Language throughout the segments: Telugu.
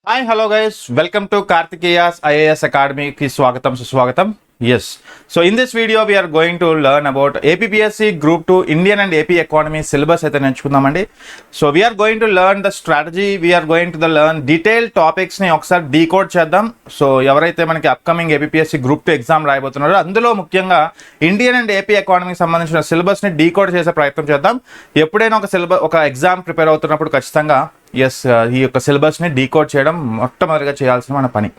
Hi hello guys welcome to Karthikeya's IAS academy కి స్వాగతం సుస్వాగతం. Yes. So in this video we are going to learn about APPSC Group 2 Indian and AP Economy syllabus అయితే నేర్చుకుందామండి. So we are going to learn the strategy, we are going to learn detailed topics ని ఒకసారి డీకోడ్ చేద్దాం. సో ఎవరైతే మనకి అప్కమింగ్ APPSC Group 2 ఎగ్జామ్ రాయబోతున్నారో అందులో ముఖ్యంగా ఇండియన్ అండ్ ఏపీ ఎకానమీకి సంబంధించిన సిలబస్ ని డీకోడ్ చేసే ప్రయత్నం చేద్దాం. ఎప్పుడైనా ఒక ఎగ్జామ్ ప్రిపేర్ అవుతున్నప్పుడు ఖచ్చితంగా ఈ యొక్క సిలబస్ ని డీకోడ్ చేయడం మొట్టమొదటిగా చేయాల్సిన మన పని.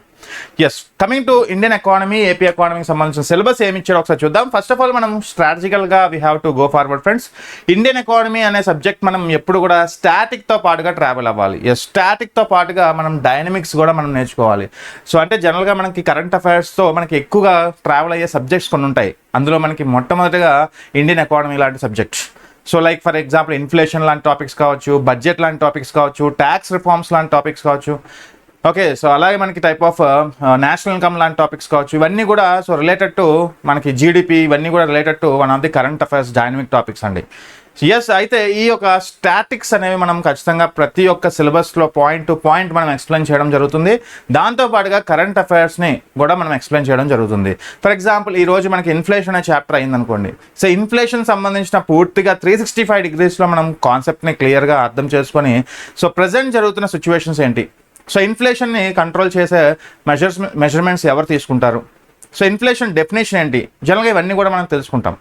Yes, coming to Indian economy AP ఎకానమీకి సంబంధించిన సిలబస్ ఏమి ఇచ్చారో ఒకసారి చూద్దాం. ఫస్ట్ ఆఫ్ ఆల్ మనం స్ట్రాటజికల్గా we have to go forward friends. Indian economy అనే సబ్జెక్ట్ మనం ఎప్పుడు కూడా స్టాటిక్తో పాటుగా ట్రావెల్ అవ్వాలి. ఎస్, స్టాటిక్తో పాటుగా మనం డైనమిక్స్ కూడా మనం నేర్చుకోవాలి. సో అంటే జనరల్గా మనకి కరెంట్ అఫైర్స్తో మనకి ఎక్కువగా ట్రావెల్ అయ్యే సబ్జెక్ట్స్ కొన్ని ఉంటాయి. అందులో మనకి మొట్టమొదటిగా ఇండియన్ ఎకానమీ లాంటి subject. So like for example inflation లాంటి టాపిక్స్ కావచ్చు, బడ్జెట్ లాంటి టాపిక్స్ కావచ్చు, ట్యాక్స్ రిఫార్మ్స్ లాంటి టాపిక్స్ కావచ్చు. ఓకే, సో అలాగే మనకి టైప్ ఆఫ్ నేషనల్ ఇన్కమ్ లాంటి టాపిక్స్ కావచ్చు. ఇవన్నీ కూడా సో రిలేటెడ్ టు మనకి జీడిపి, ఇవన్నీ కూడా related to one of the current affairs dynamic topics అండి. ఎస్, అయితే ఈ యొక్క స్టాటిక్స్ అనేవి మనం ఖచ్చితంగా ప్రతి ఒక్క సిలబస్లో పాయింట్ టు పాయింట్ మనం ఎక్స్ప్లెయిన్ చేయడం జరుగుతుంది. దాంతోపాటుగా కరెంట్ అఫైర్స్ని కూడా మనం ఎక్స్ప్లెయిన్ చేయడం జరుగుతుంది. ఫర్ ఎగ్జాంపుల్ ఈ రోజు మనకి ఇన్ఫ్లేషన్ అనే చాప్టర్ అయిందనుకోండి. సో ఇన్ఫ్లేషన్ సంబంధించిన పూర్తిగా 365 degreesలో మనం కాన్సెప్ట్ని క్లియర్గా అర్థం చేసుకొని సో ప్రజెంట్ జరుగుతున్న సిచ్యువేషన్స్ ఏంటి, సో ఇన్ఫ్లేషన్ని కంట్రోల్ చేసే మెజర్మెంట్స్ ఎవరు తీసుకుంటారు, సో ఇన్ఫ్లేషన్ డెఫినేషన్ ఏంటి, జనరల్గా ఇవన్నీ కూడా మనం తెలుసుకుంటాం.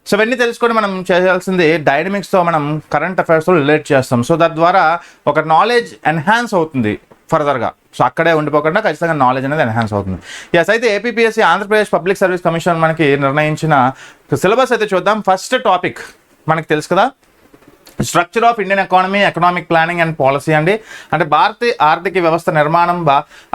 సో ఇవన్నీ తెలుసుకొని మనం చేయాల్సింది డైనమిక్స్తో మనం కరెంట్ అఫైర్స్తో రిలేట్ చేస్తాం. సో తద్వారా ఒక నాలెడ్జ్ ఎన్హాన్స్ అవుతుంది ఫర్దర్గా. సో అక్కడే ఉండిపోకుండా ఖచ్చితంగా నాలెడ్జ్ అనేది ఎన్హాన్స్ అవుతుంది. ఎస్, అయితే APPSC Andhra Pradesh public service commission మనకి నిర్ణయించిన సిలబస్ అయితే చూద్దాం. ఫస్ట్ టాపిక్ మనకి తెలుసు కదా, structure of Indian economy, economic planning and policy అండి. అంటే భారతీయ ఆర్థిక వ్యవస్థ నిర్మాణం,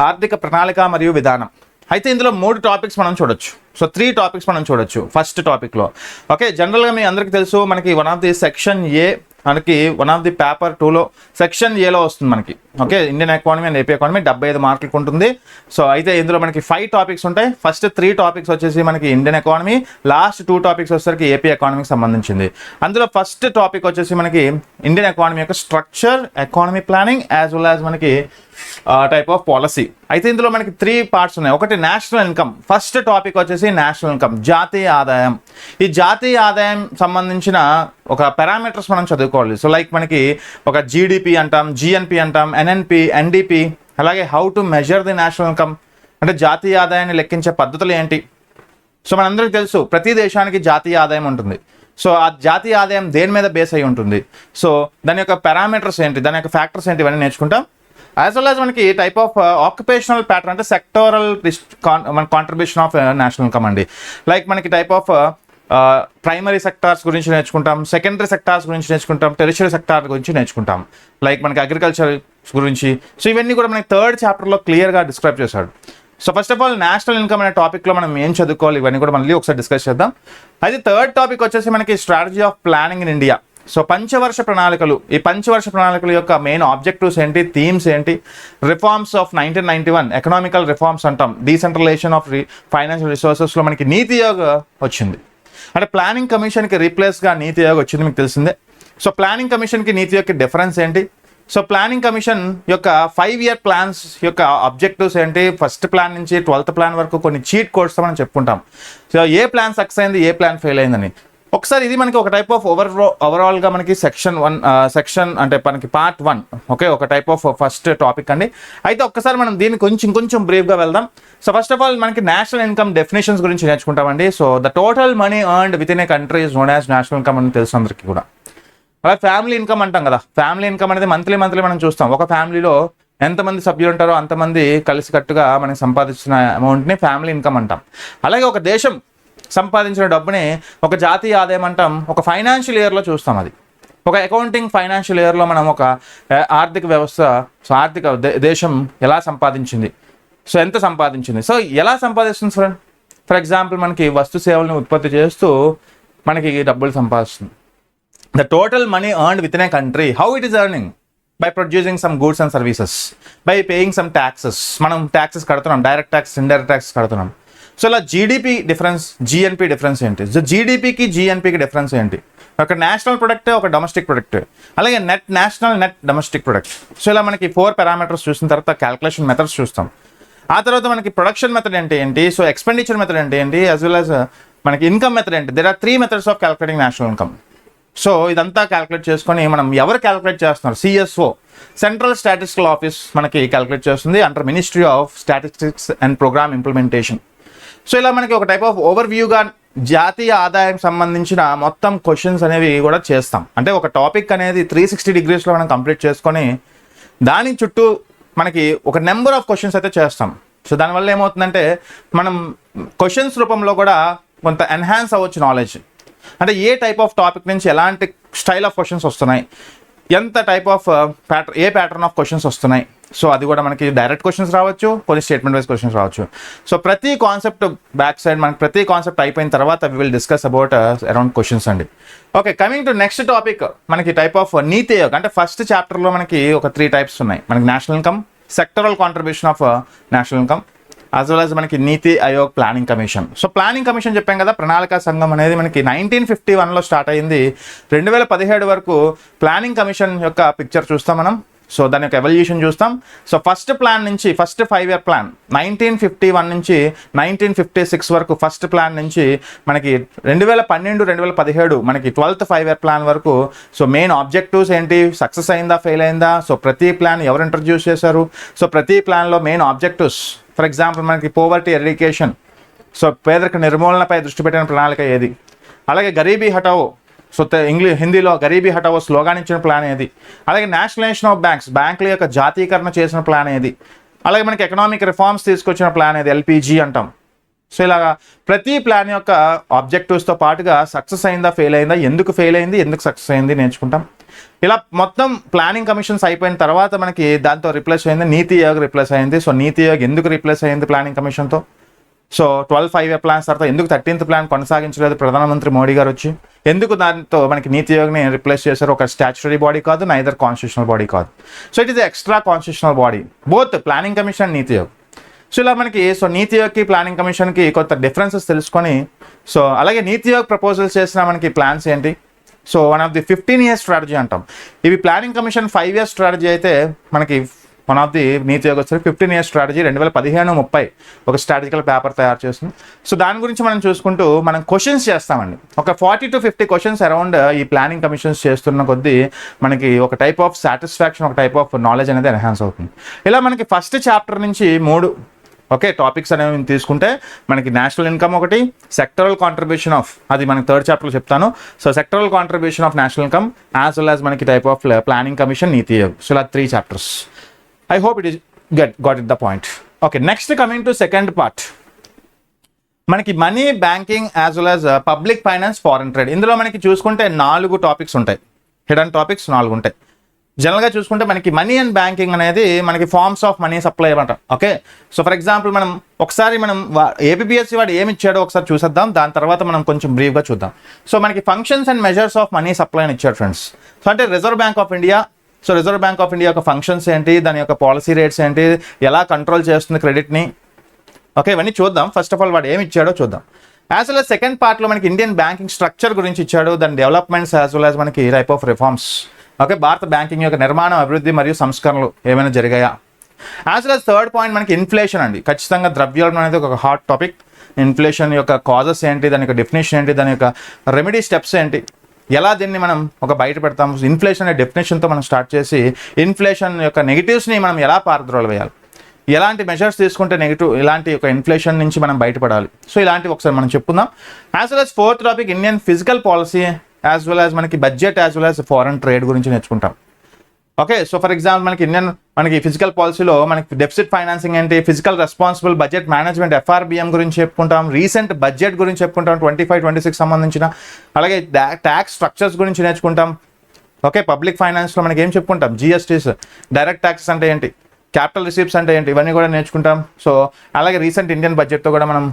ఆర్థిక ప్రణాళిక మరియు విధానం. అయితే ఇందులో 3 టాపిక్స్ మనం చూడొచ్చు. సో 3 టాపిక్స్ మనం చూడొచ్చు ఫస్ట్ టాపిక్లో. ఓకే, జనరల్గా మీ అందరికీ తెలుసు మనకి వన్ ఆఫ్ ది సెక్షన్ ఏ, మనకి వన్ ఆఫ్ ది పేపర్ 2లో సెక్షన్ ఏలో వస్తుంది మనకి. Okay, Indian economy and AP economy 75 మార్కులకు ఉంటుంది. సో అయితే ఇందులో మనకి 5 టాపిక్స్ ఉంటాయి. ఫస్ట్ 3 టాపిక్స్ వచ్చేసి మనకి ఇండియన్ ఎకానమీ, లాస్ట్ 2 టాపిక్స్ వచ్చేసరికి ఏపీ ఎకానమీకి సంబంధించింది. అందులో ఫస్ట్ టాపిక్ వచ్చేసి మనకి ఇండియన్ ఎకానమీ యొక్క structure, economy planning as well as మనకి టైప్ ఆఫ్ పాలసీ. అయితే ఇందులో మనకి 3 పార్ట్స్ ఉన్నాయి. ఒకటి నేషనల్ ఇన్కమ్. ఫస్ట్ టాపిక్ వచ్చేసి నేషనల్ ఇన్కమ్, జాతీయ ఆదాయం. ఈ జాతీయ ఆదాయం సంబంధించిన ఒక పారామీటర్స్ మనం చదువుకోవాలి. సో లైక్ మనకి ఒక జీడిపి అంటాం, జిఎన్పి అంటాం, ఎన్ఎన్పి, ఎన్డిపి, అలాగే how to measure the national income, అంటే జాతీయ ఆదాయాన్ని లెక్కించే పద్ధతులు ఏంటి. సో మనందరికీ తెలుసు ప్రతి దేశానికి జాతీయ ఆదాయం ఉంటుంది. సో ఆ జాతీయ ఆదాయం దేని మీద బేస్ అయి ఉంటుంది, సో దాని యొక్క పారామీటర్స్ ఏంటి, దాని యొక్క ఫ్యాక్టర్స్ ఏంటి, ఇవన్నీ నేర్చుకుంటాం. యాజ్ వెల్ యాజ్ మనకి టైప్ ఆఫ్ ఆక్యుపేషనల్ ప్యాటర్న్, అంటే సెక్టోరల్ మన కాంట్రిబ్యూషన్ ఆఫ్ నేషనల్ ఇన్కమ్ అండి. లైక్ మనకి టైప్ ఆఫ్ ప్రైమరీ సెక్టార్స్ గురించి నేర్చుకుంటాం, సెకండరీ సెక్టార్స్ గురించి నేర్చుకుంటాం, టెరిషరీ సెక్టార్ గురించి నేర్చుకుంటాం, లైక్ మనకి అగ్రికల్చర్ గురించి. సో ఇవన్నీ కూడా మనకి 3rd చాప్టర్లో క్లియర్గా డిస్క్రైబ్ చేశాడు. So first of all national income అనే టాపిక్లో మనం ఏం చదువుకోవాలి, ఇవన్నీ కూడా మళ్ళీ ఒకసారి డిస్కస్ చేద్దాం. అయితే 3rd టాపిక్ వచ్చేసి మనకి strategy of planning in India. So పంచవర్ష ప్రణాళికలు, ఈ పంచవర్ష ప్రణాళికల యొక్క మెయిన్ ఆబ్జెక్టివ్స్ ఏంటి, థీమ్స్ ఏంటి, రిఫార్మ్స్ ఆఫ్ 1991 ఎకనామికల్ రిఫార్మ్స్ అంటాం, డీసెంట్రలైజేషన్ ఆఫ్ ఫైనాన్షియల్ రిసోర్సెస్లో మనకి నీతి ఆయోగ్ వచ్చింది. అంటే ప్లానింగ్ కమిషన్కి రీప్లేస్గా నీతి ఆయోగ్ వచ్చింది, మీకు తెలిసిందే. సో ప్లానింగ్ కమిషన్కి నీతి ఆయోగ్కి డిఫరెన్స్ ఏంటి, సో ప్లానింగ్ కమిషన్ యొక్క 5-year ప్లాన్స్ యొక్క ఆబ్జెక్టివ్స్ ఏంటి, ఫస్ట్ ప్లాన్ నుంచి 12th ప్లాన్ వరకు కొన్ని చీట్ కోడ్స్ మనం చెప్పుకుంటాం. సో ఏ ప్లాన్ సక్సెస్ అయింది, ఏ ప్లాన్ ఫెయిల్ అయిందని. ఒకసారి ఇది మనకి ఒక టైప్ ఆఫ్ ఓవరాల్గా మనకి సెక్షన్ అంటే మనకి పార్ట్ 1. ఓకే, ఒక టైప్ ఆఫ్ ఫస్ట్ టాపిక్ అండి. అయితే ఒక్కసారి మనం దీన్ని కొంచెం బ్రీఫ్గా వెళ్దాం. సో ఫస్ట్ ఆఫ్ ఆల్ మనకి నేషనల్ ఇన్కమ్ డెఫినేషన్స్ గురించి నేర్చుకుంటామండి. So the total money earned within a country is known as national income అని తెలుసు అందరికీ కూడా. అలా ఫ్యామిలీ ఇన్కమ్ అంటాం కదా, ఫ్యామిలీ ఇన్కమ్ అనేది మంత్లీ మనం చూస్తాం. ఒక ఫ్యామిలీలో ఎంతమంది సభ్యులు ఉంటారో అంతమంది కలిసికట్టుగా మనకి సంపాదించిన అమౌంట్ని ఫ్యామిలీ ఇన్కమ్ అంటాం. అలాగే ఒక దేశం సంపాదించిన డబ్బుని ఒక జాతీయ ఆదాయం అంటాం. ఒక ఫైనాన్షియల్ ఇయర్లో చూస్తాం, అది ఒక అకౌంటింగ్ ఫైనాన్షియల్ ఇయర్లో మనం ఒక ఆర్థిక వ్యవస్థ, సో ఆర్థిక దేశం ఎలా సంపాదించింది, సో ఎంత సంపాదించింది, సో ఎలా సంపాదిస్తుంది. ఫర్ ఎగ్జాంపుల్ మనకి వస్తు సేవలను ఉత్పత్తి చేస్తూ మనకి డబ్బులు సంపాదిస్తుంది. The total money earned within a country, how it is earning, by producing some goods and services, by paying some taxes. మనం ట్యాక్సెస్ కడుతున్నాం, డైరెక్ట్ ట్యాక్స్, ఇండైరెక్ట్ ట్యాక్స్ కడుతున్నాం. సో ఇలా జీడిపి డిఫరెన్స్, జిఎన్పి డిఫరెన్స్ ఏంటి, జీడిపికి జిఎన్పికి డిఫరెన్స్ ఏంటి, ఒక నేషనల్ ప్రొడక్ట్, ఒక డొమెస్టిక్ ప్రొడక్ట్, అలాగే net national, net domestic product. So ఇలా మనకి 4 పారామీటర్స్ చూసిన తర్వాత క్యాల్కులేషన్ మెథడ్స్ చూస్తాం. ఆ తర్వాత మనకి ప్రొడక్షన్ మెథడ్ అంటే ఏంటి, సో ఎక్స్పెండిచర్ మెథడ్ అంటే ఏంటి, యాజ్ వెల్ యాజ్ మనకి ఇన్కమ్ మెథడ్ ఏంటి. There are 3 methods of calculating national income. So ఇదంతా క్యాల్కులేట్ చేసుకొని మనం ఎవరు క్యాల్కులేట్ చేస్తున్నారు, సిఎస్ఓ, సెంట్రల్ స్టాటిస్టికల్ ఆఫీస్ మనకి క్యాల్కులేట్ చేస్తుంది under ministry of statistics and programme implementation. So ఇలా మనకి ఒక టైప్ ఆఫ్ ఓవర్వ్యూగా జాతీయ ఆదాయం సంబంధించిన మొత్తం క్వశ్చన్స్ అనేవి కూడా చేస్తాం. అంటే ఒక టాపిక్ అనేది 360 డిగ్రీస్లో మనం కంప్లీట్ చేసుకొని దాని చుట్టూ మనకి ఒక నెంబర్ ఆఫ్ క్వశ్చన్స్ అయితే చేస్తాం. సో దానివల్ల ఏమవుతుందంటే మనం క్వశ్చన్స్ రూపంలో కూడా కొంత ఎన్హాన్స్ అవ్వచ్చు నాలెడ్జ్. అంటే ఏ టైప్ ఆఫ్ టాపిక్ నుంచి ఎలాంటి స్టైల్ ఆఫ్ క్వశ్చన్స్ వస్తున్నాయి, ఎంత type of a pattern of questions వస్తున్నాయి. సో అది కూడా మనకి డైరెక్ట్ క్వశ్చన్స్ రావచ్చు, కొన్ని స్టేట్మెంట్ వైజ్ క్వశ్చన్స్ రావచ్చు. సో ప్రతి కాన్సెప్ట్ బ్యాక్ సైడ్ మనకి ప్రతి కాన్సెప్ట్ అయిపోయిన తర్వాత we will discuss about around questions అండి. Okay, coming to next topic, మనకి టైప్ ఆఫ్ నీతి ఆయోగ్. అంటే ఫస్ట్ చాప్టర్లో మనకి ఒక 3 టైప్స్ ఉన్నాయి. మనకి national income, sectoral contribution of national income, as well as మనకి NITI Aayog planning commission. So planning commission చెప్పాం కదా, ప్రణాళిక సంఘం అనేది మనకి 1951లో స్టార్ట్ అయింది. 2017 వరకు ప్లానింగ్ కమిషన్ యొక్క పిక్చర్ చూస్తాం మనం. సో దాని యొక్క ఎవల్యూషన్ చూస్తాం. సో ఫస్ట్ ప్లాన్ నుంచి, ఫస్ట్ 5-year ప్లాన్ 1951 నుంచి 1956 వరకు ఫస్ట్ ప్లాన్ నుంచి మనకి 2012-2017 మనకి 12th 5-year ప్లాన్ వరకు. సో మెయిన్ ఆబ్జెక్టివ్స్ ఏంటి, సక్సెస్ అయిందా, ఫెయిల్ అయిందా, సో ప్రతి ప్లాన్ ఎవరు ఇంట్రడ్యూస్ చేశారు, సో ప్రతి ప్లాన్లో మెయిన్ ఆబ్జెక్టివ్స్. ఫర్ ఎగ్జాంపుల్ మనకి పోవర్టీ ఎరిడికేషన్, సో పేదరిక నిర్మూలనపై దృష్టి పెట్టిన ప్రణాళిక ఏది. అలాగే గరీబీ హటావో, సో హిందీలో గరీబీ హటావో స్లోగాన్ ఇచ్చిన ప్లాన్ ఏది. అలాగే నేషనలైజేషన్ ఆఫ్ బ్యాంక్స్, బ్యాంకుల యొక్క జాతీకరణ చేసిన ప్లాన్ ఏది. అలాగే మనకి ఎకనామిక్ రిఫార్మ్స్ తీసుకొచ్చిన ప్లాన్ ఏది, ఎల్పిజి అంటాం. సో ఇలాగా ప్రతి ప్లాన్ యొక్క ఆబ్జెక్టివ్స్తో పాటుగా సక్సెస్ అయిందా, ఫెయిల్ అయిందా, ఎందుకు ఫెయిల్ అయింది, ఎందుకు సక్సెస్ అయింది నేర్చుకుంటాం. ఇలా మొత్తం ప్లానింగ్ కమిషన్స్ అయిపోయిన తర్వాత మనకి దాంతో రిప్లేస్ అయింది నీతి ఆయోగ్ రిప్లేస్ అయింది. సో నీతి ఆయోగ్ ఎందుకు రిప్లేస్ అయింది ప్లానింగ్ కమిషన్తో, సో 12 5-year ప్లాన్స్ తర్వాత ఎందుకు 13th ప్లాన్ కొనసాగించలేదు ప్రధానమంత్రి మోడీ గారు వచ్చి, ఎందుకు దాంతో మనకి నీతి ఆయోగ్ని రిప్లేస్ చేశారు. ఒక స్టాచ్యుటరీ బాడీ కాదు, నైదర్ కాన్స్టిట్యూషనల్ బాడీ కాదు. So it is extra constitutional body, both planning commission and NITI Aayog. So ఇలా మనకి సో నీతి ఆయోగ్కి ప్లానింగ్ కమిషన్కి కొంత డిఫరెన్సెస్ తెలుసుకొని, సో అలాగే నీతి ఆయోగ్ ప్రపోజల్స్ చేసిన మనకి ప్లాన్స్ ఏంటి. So one of the 15-year strategy అంటాం. ఇవి ప్లానింగ్ కమిషన్ 5-year స్ట్రాటజీ అయితే మనకి వన్ ఆఫ్ ది నీతి ఆయోగ్ వచ్చి 15-year స్ట్రాటజీ 2015-30 ఒక స్ట్రాటజికల్ పేపర్ తయారు చేస్తుంది. సో దాని గురించి మనం చూసుకుంటూ మనం క్వశ్చన్స్ చేస్తామండి. ఒక 40 to 50 క్వశ్చన్స్ అరౌండ్ ఈ ప్లానింగ్ కమిషన్స్ చేస్తున్న కొద్దీ మనకి ఒక టైప్ ఆఫ్ సాటిస్ఫాక్షన్, ఒక టైప్ ఆఫ్ నాలెడ్జ్ అనేది ఎన్హాన్స్ అవుతుంది. ఇలా మనకి ఫస్ట్ చాప్టర్ నుంచి 3 టాపిక్స్ అనేవి తీసుకుంటే మనకి నేషనల్ ఇన్కమ్ ఒకటి, సెక్టరల్ కాంట్రిబ్యూషన్ ఆఫ్, అది మనకి 3rd చాప్టర్లో చెప్తాను. So sectoral contribution of national income as well as మనకి type of planning commission, NITI Aayog. So ఇలా 3 chapters. I hope it is got it the point. Okay, next coming to second part, మనకి money, banking as well as public finance, foreign trade. ఇందులో మనకి చూసుకుంటే 4 టాపిక్స్ ఉంటాయి, హిడెన్ టాపిక్స్ 4 ఉంటాయి. జనరల్గా చూసుకుంటే మనకి మనీ అండ్ బ్యాంకింగ్ అనేది మనకి ఫార్మ్స్ ఆఫ్ మనీ సప్లై అంటాం. ఓకే, సో ఫర్ ఎగ్జాంపుల్ మనం ఒకసారి మనం ఏపీపీఎస్సీ వాడు ఏమి ఇచ్చాడో ఒకసారి చూసేద్దాం, దాని తర్వాత మనం కొంచెం బ్రీఫ్గా చూద్దాం. సో మనకి functions and measures of money supply అని ఇచ్చాడు ఫ్రెండ్స్. సో అంటే reserve bank of India, so reserve bank of India యొక్క ఫంక్షన్స్ ఏంటి, దాని యొక్క పాలసీ రేట్స్ ఏంటి, ఎలా కంట్రోల్ చేస్తుంది క్రెడిట్ని. ఓకే, ఇవన్నీ చూద్దాం. ఫస్ట్ ఆఫ్ ఆల్ వాడు ఏమి ఇచ్చాడో చూద్దాం. యాజ్ వెల్ యాజ్ సెకండ్ పార్ట్లో మనకి ఇండియన్ బ్యాంకింగ్ స్ట్రక్చర్ గురించి ఇచ్చాడు, దాని డెవలప్మెంట్స్ యాజ్ వెల్ యాజ్ మనకి టైప్ ఆఫ్ రిఫార్మ్స్. ఓకే, భారత బ్యాంకింగ్ యొక్క నిర్మాణం, అభివృద్ధి మరియు సంస్కరణలు ఏమైనా జరిగాయా. As well as third point మనకి ఇన్ఫ్లేషన్ అండి. ఖచ్చితంగా ద్రవ్యోల్బణం అనేది ఒక హాట్ టాపిక్. ఇన్ఫ్లేషన్ యొక్క కాజెస్ ఏంటి, దాని యొక్క డెఫినేషన్ ఏంటి, దాని యొక్క రెమెడీ స్టెప్స్ ఏంటి, ఎలా దీన్ని మనం ఒక బయట పెడతాం. ఇన్ఫ్లేషన్ అనే డెఫినేషన్తో మనం స్టార్ట్ చేసి ఇన్ఫ్లేషన్ యొక్క నెగిటివ్స్ని మనం ఎలా పారద్రోలు వేయాలి, ఎలాంటి మెజర్స్ తీసుకుంటే ఇలాంటి ఒక ఇన్ఫ్లేషన్ నుంచి మనం బయటపడాలి. సో ఇలాంటివి ఒకసారి మనం చెప్పుకుందాం. As well as fourth topic Indian fiscal policy as well as మనకి budget as well as foreign trade గురించి నేర్చుకుంటాం. ఓకే, సో ఫర్ ఎగ్జాంపుల్ మనకి ఫిజికల్ పాలసీలో మనకి డెఫిసిట్ ఫైనాన్సింగ్ ఏంటి, fiscal responsible budget management FRBM గురించి చెప్పుకుంటాం, రీసెంట్ బడ్జెట్ గురించి చెప్పుకుంటాం 25-26 సంబంధించిన, అలాగే ట్యాక్స్ స్ట్రక్చర్స్ గురించి నేర్చుకుంటాం. ఓకే, పబ్లిక్ ఫైనాన్స్లో మనకి ఏం చెప్పుకుంటాం, జిఎస్టీస్, డైరెక్ట్ ట్యాక్సెస్ అంటే ఏంటి, క్యాపిటల్ రిసీప్ట్స్ అంటే ఏంటి, ఇవన్నీ కూడా నేర్చుకుంటాం. సో అలాగే రీసెంట్ ఇండియన్ బడ్జెట్తో కూడా మనం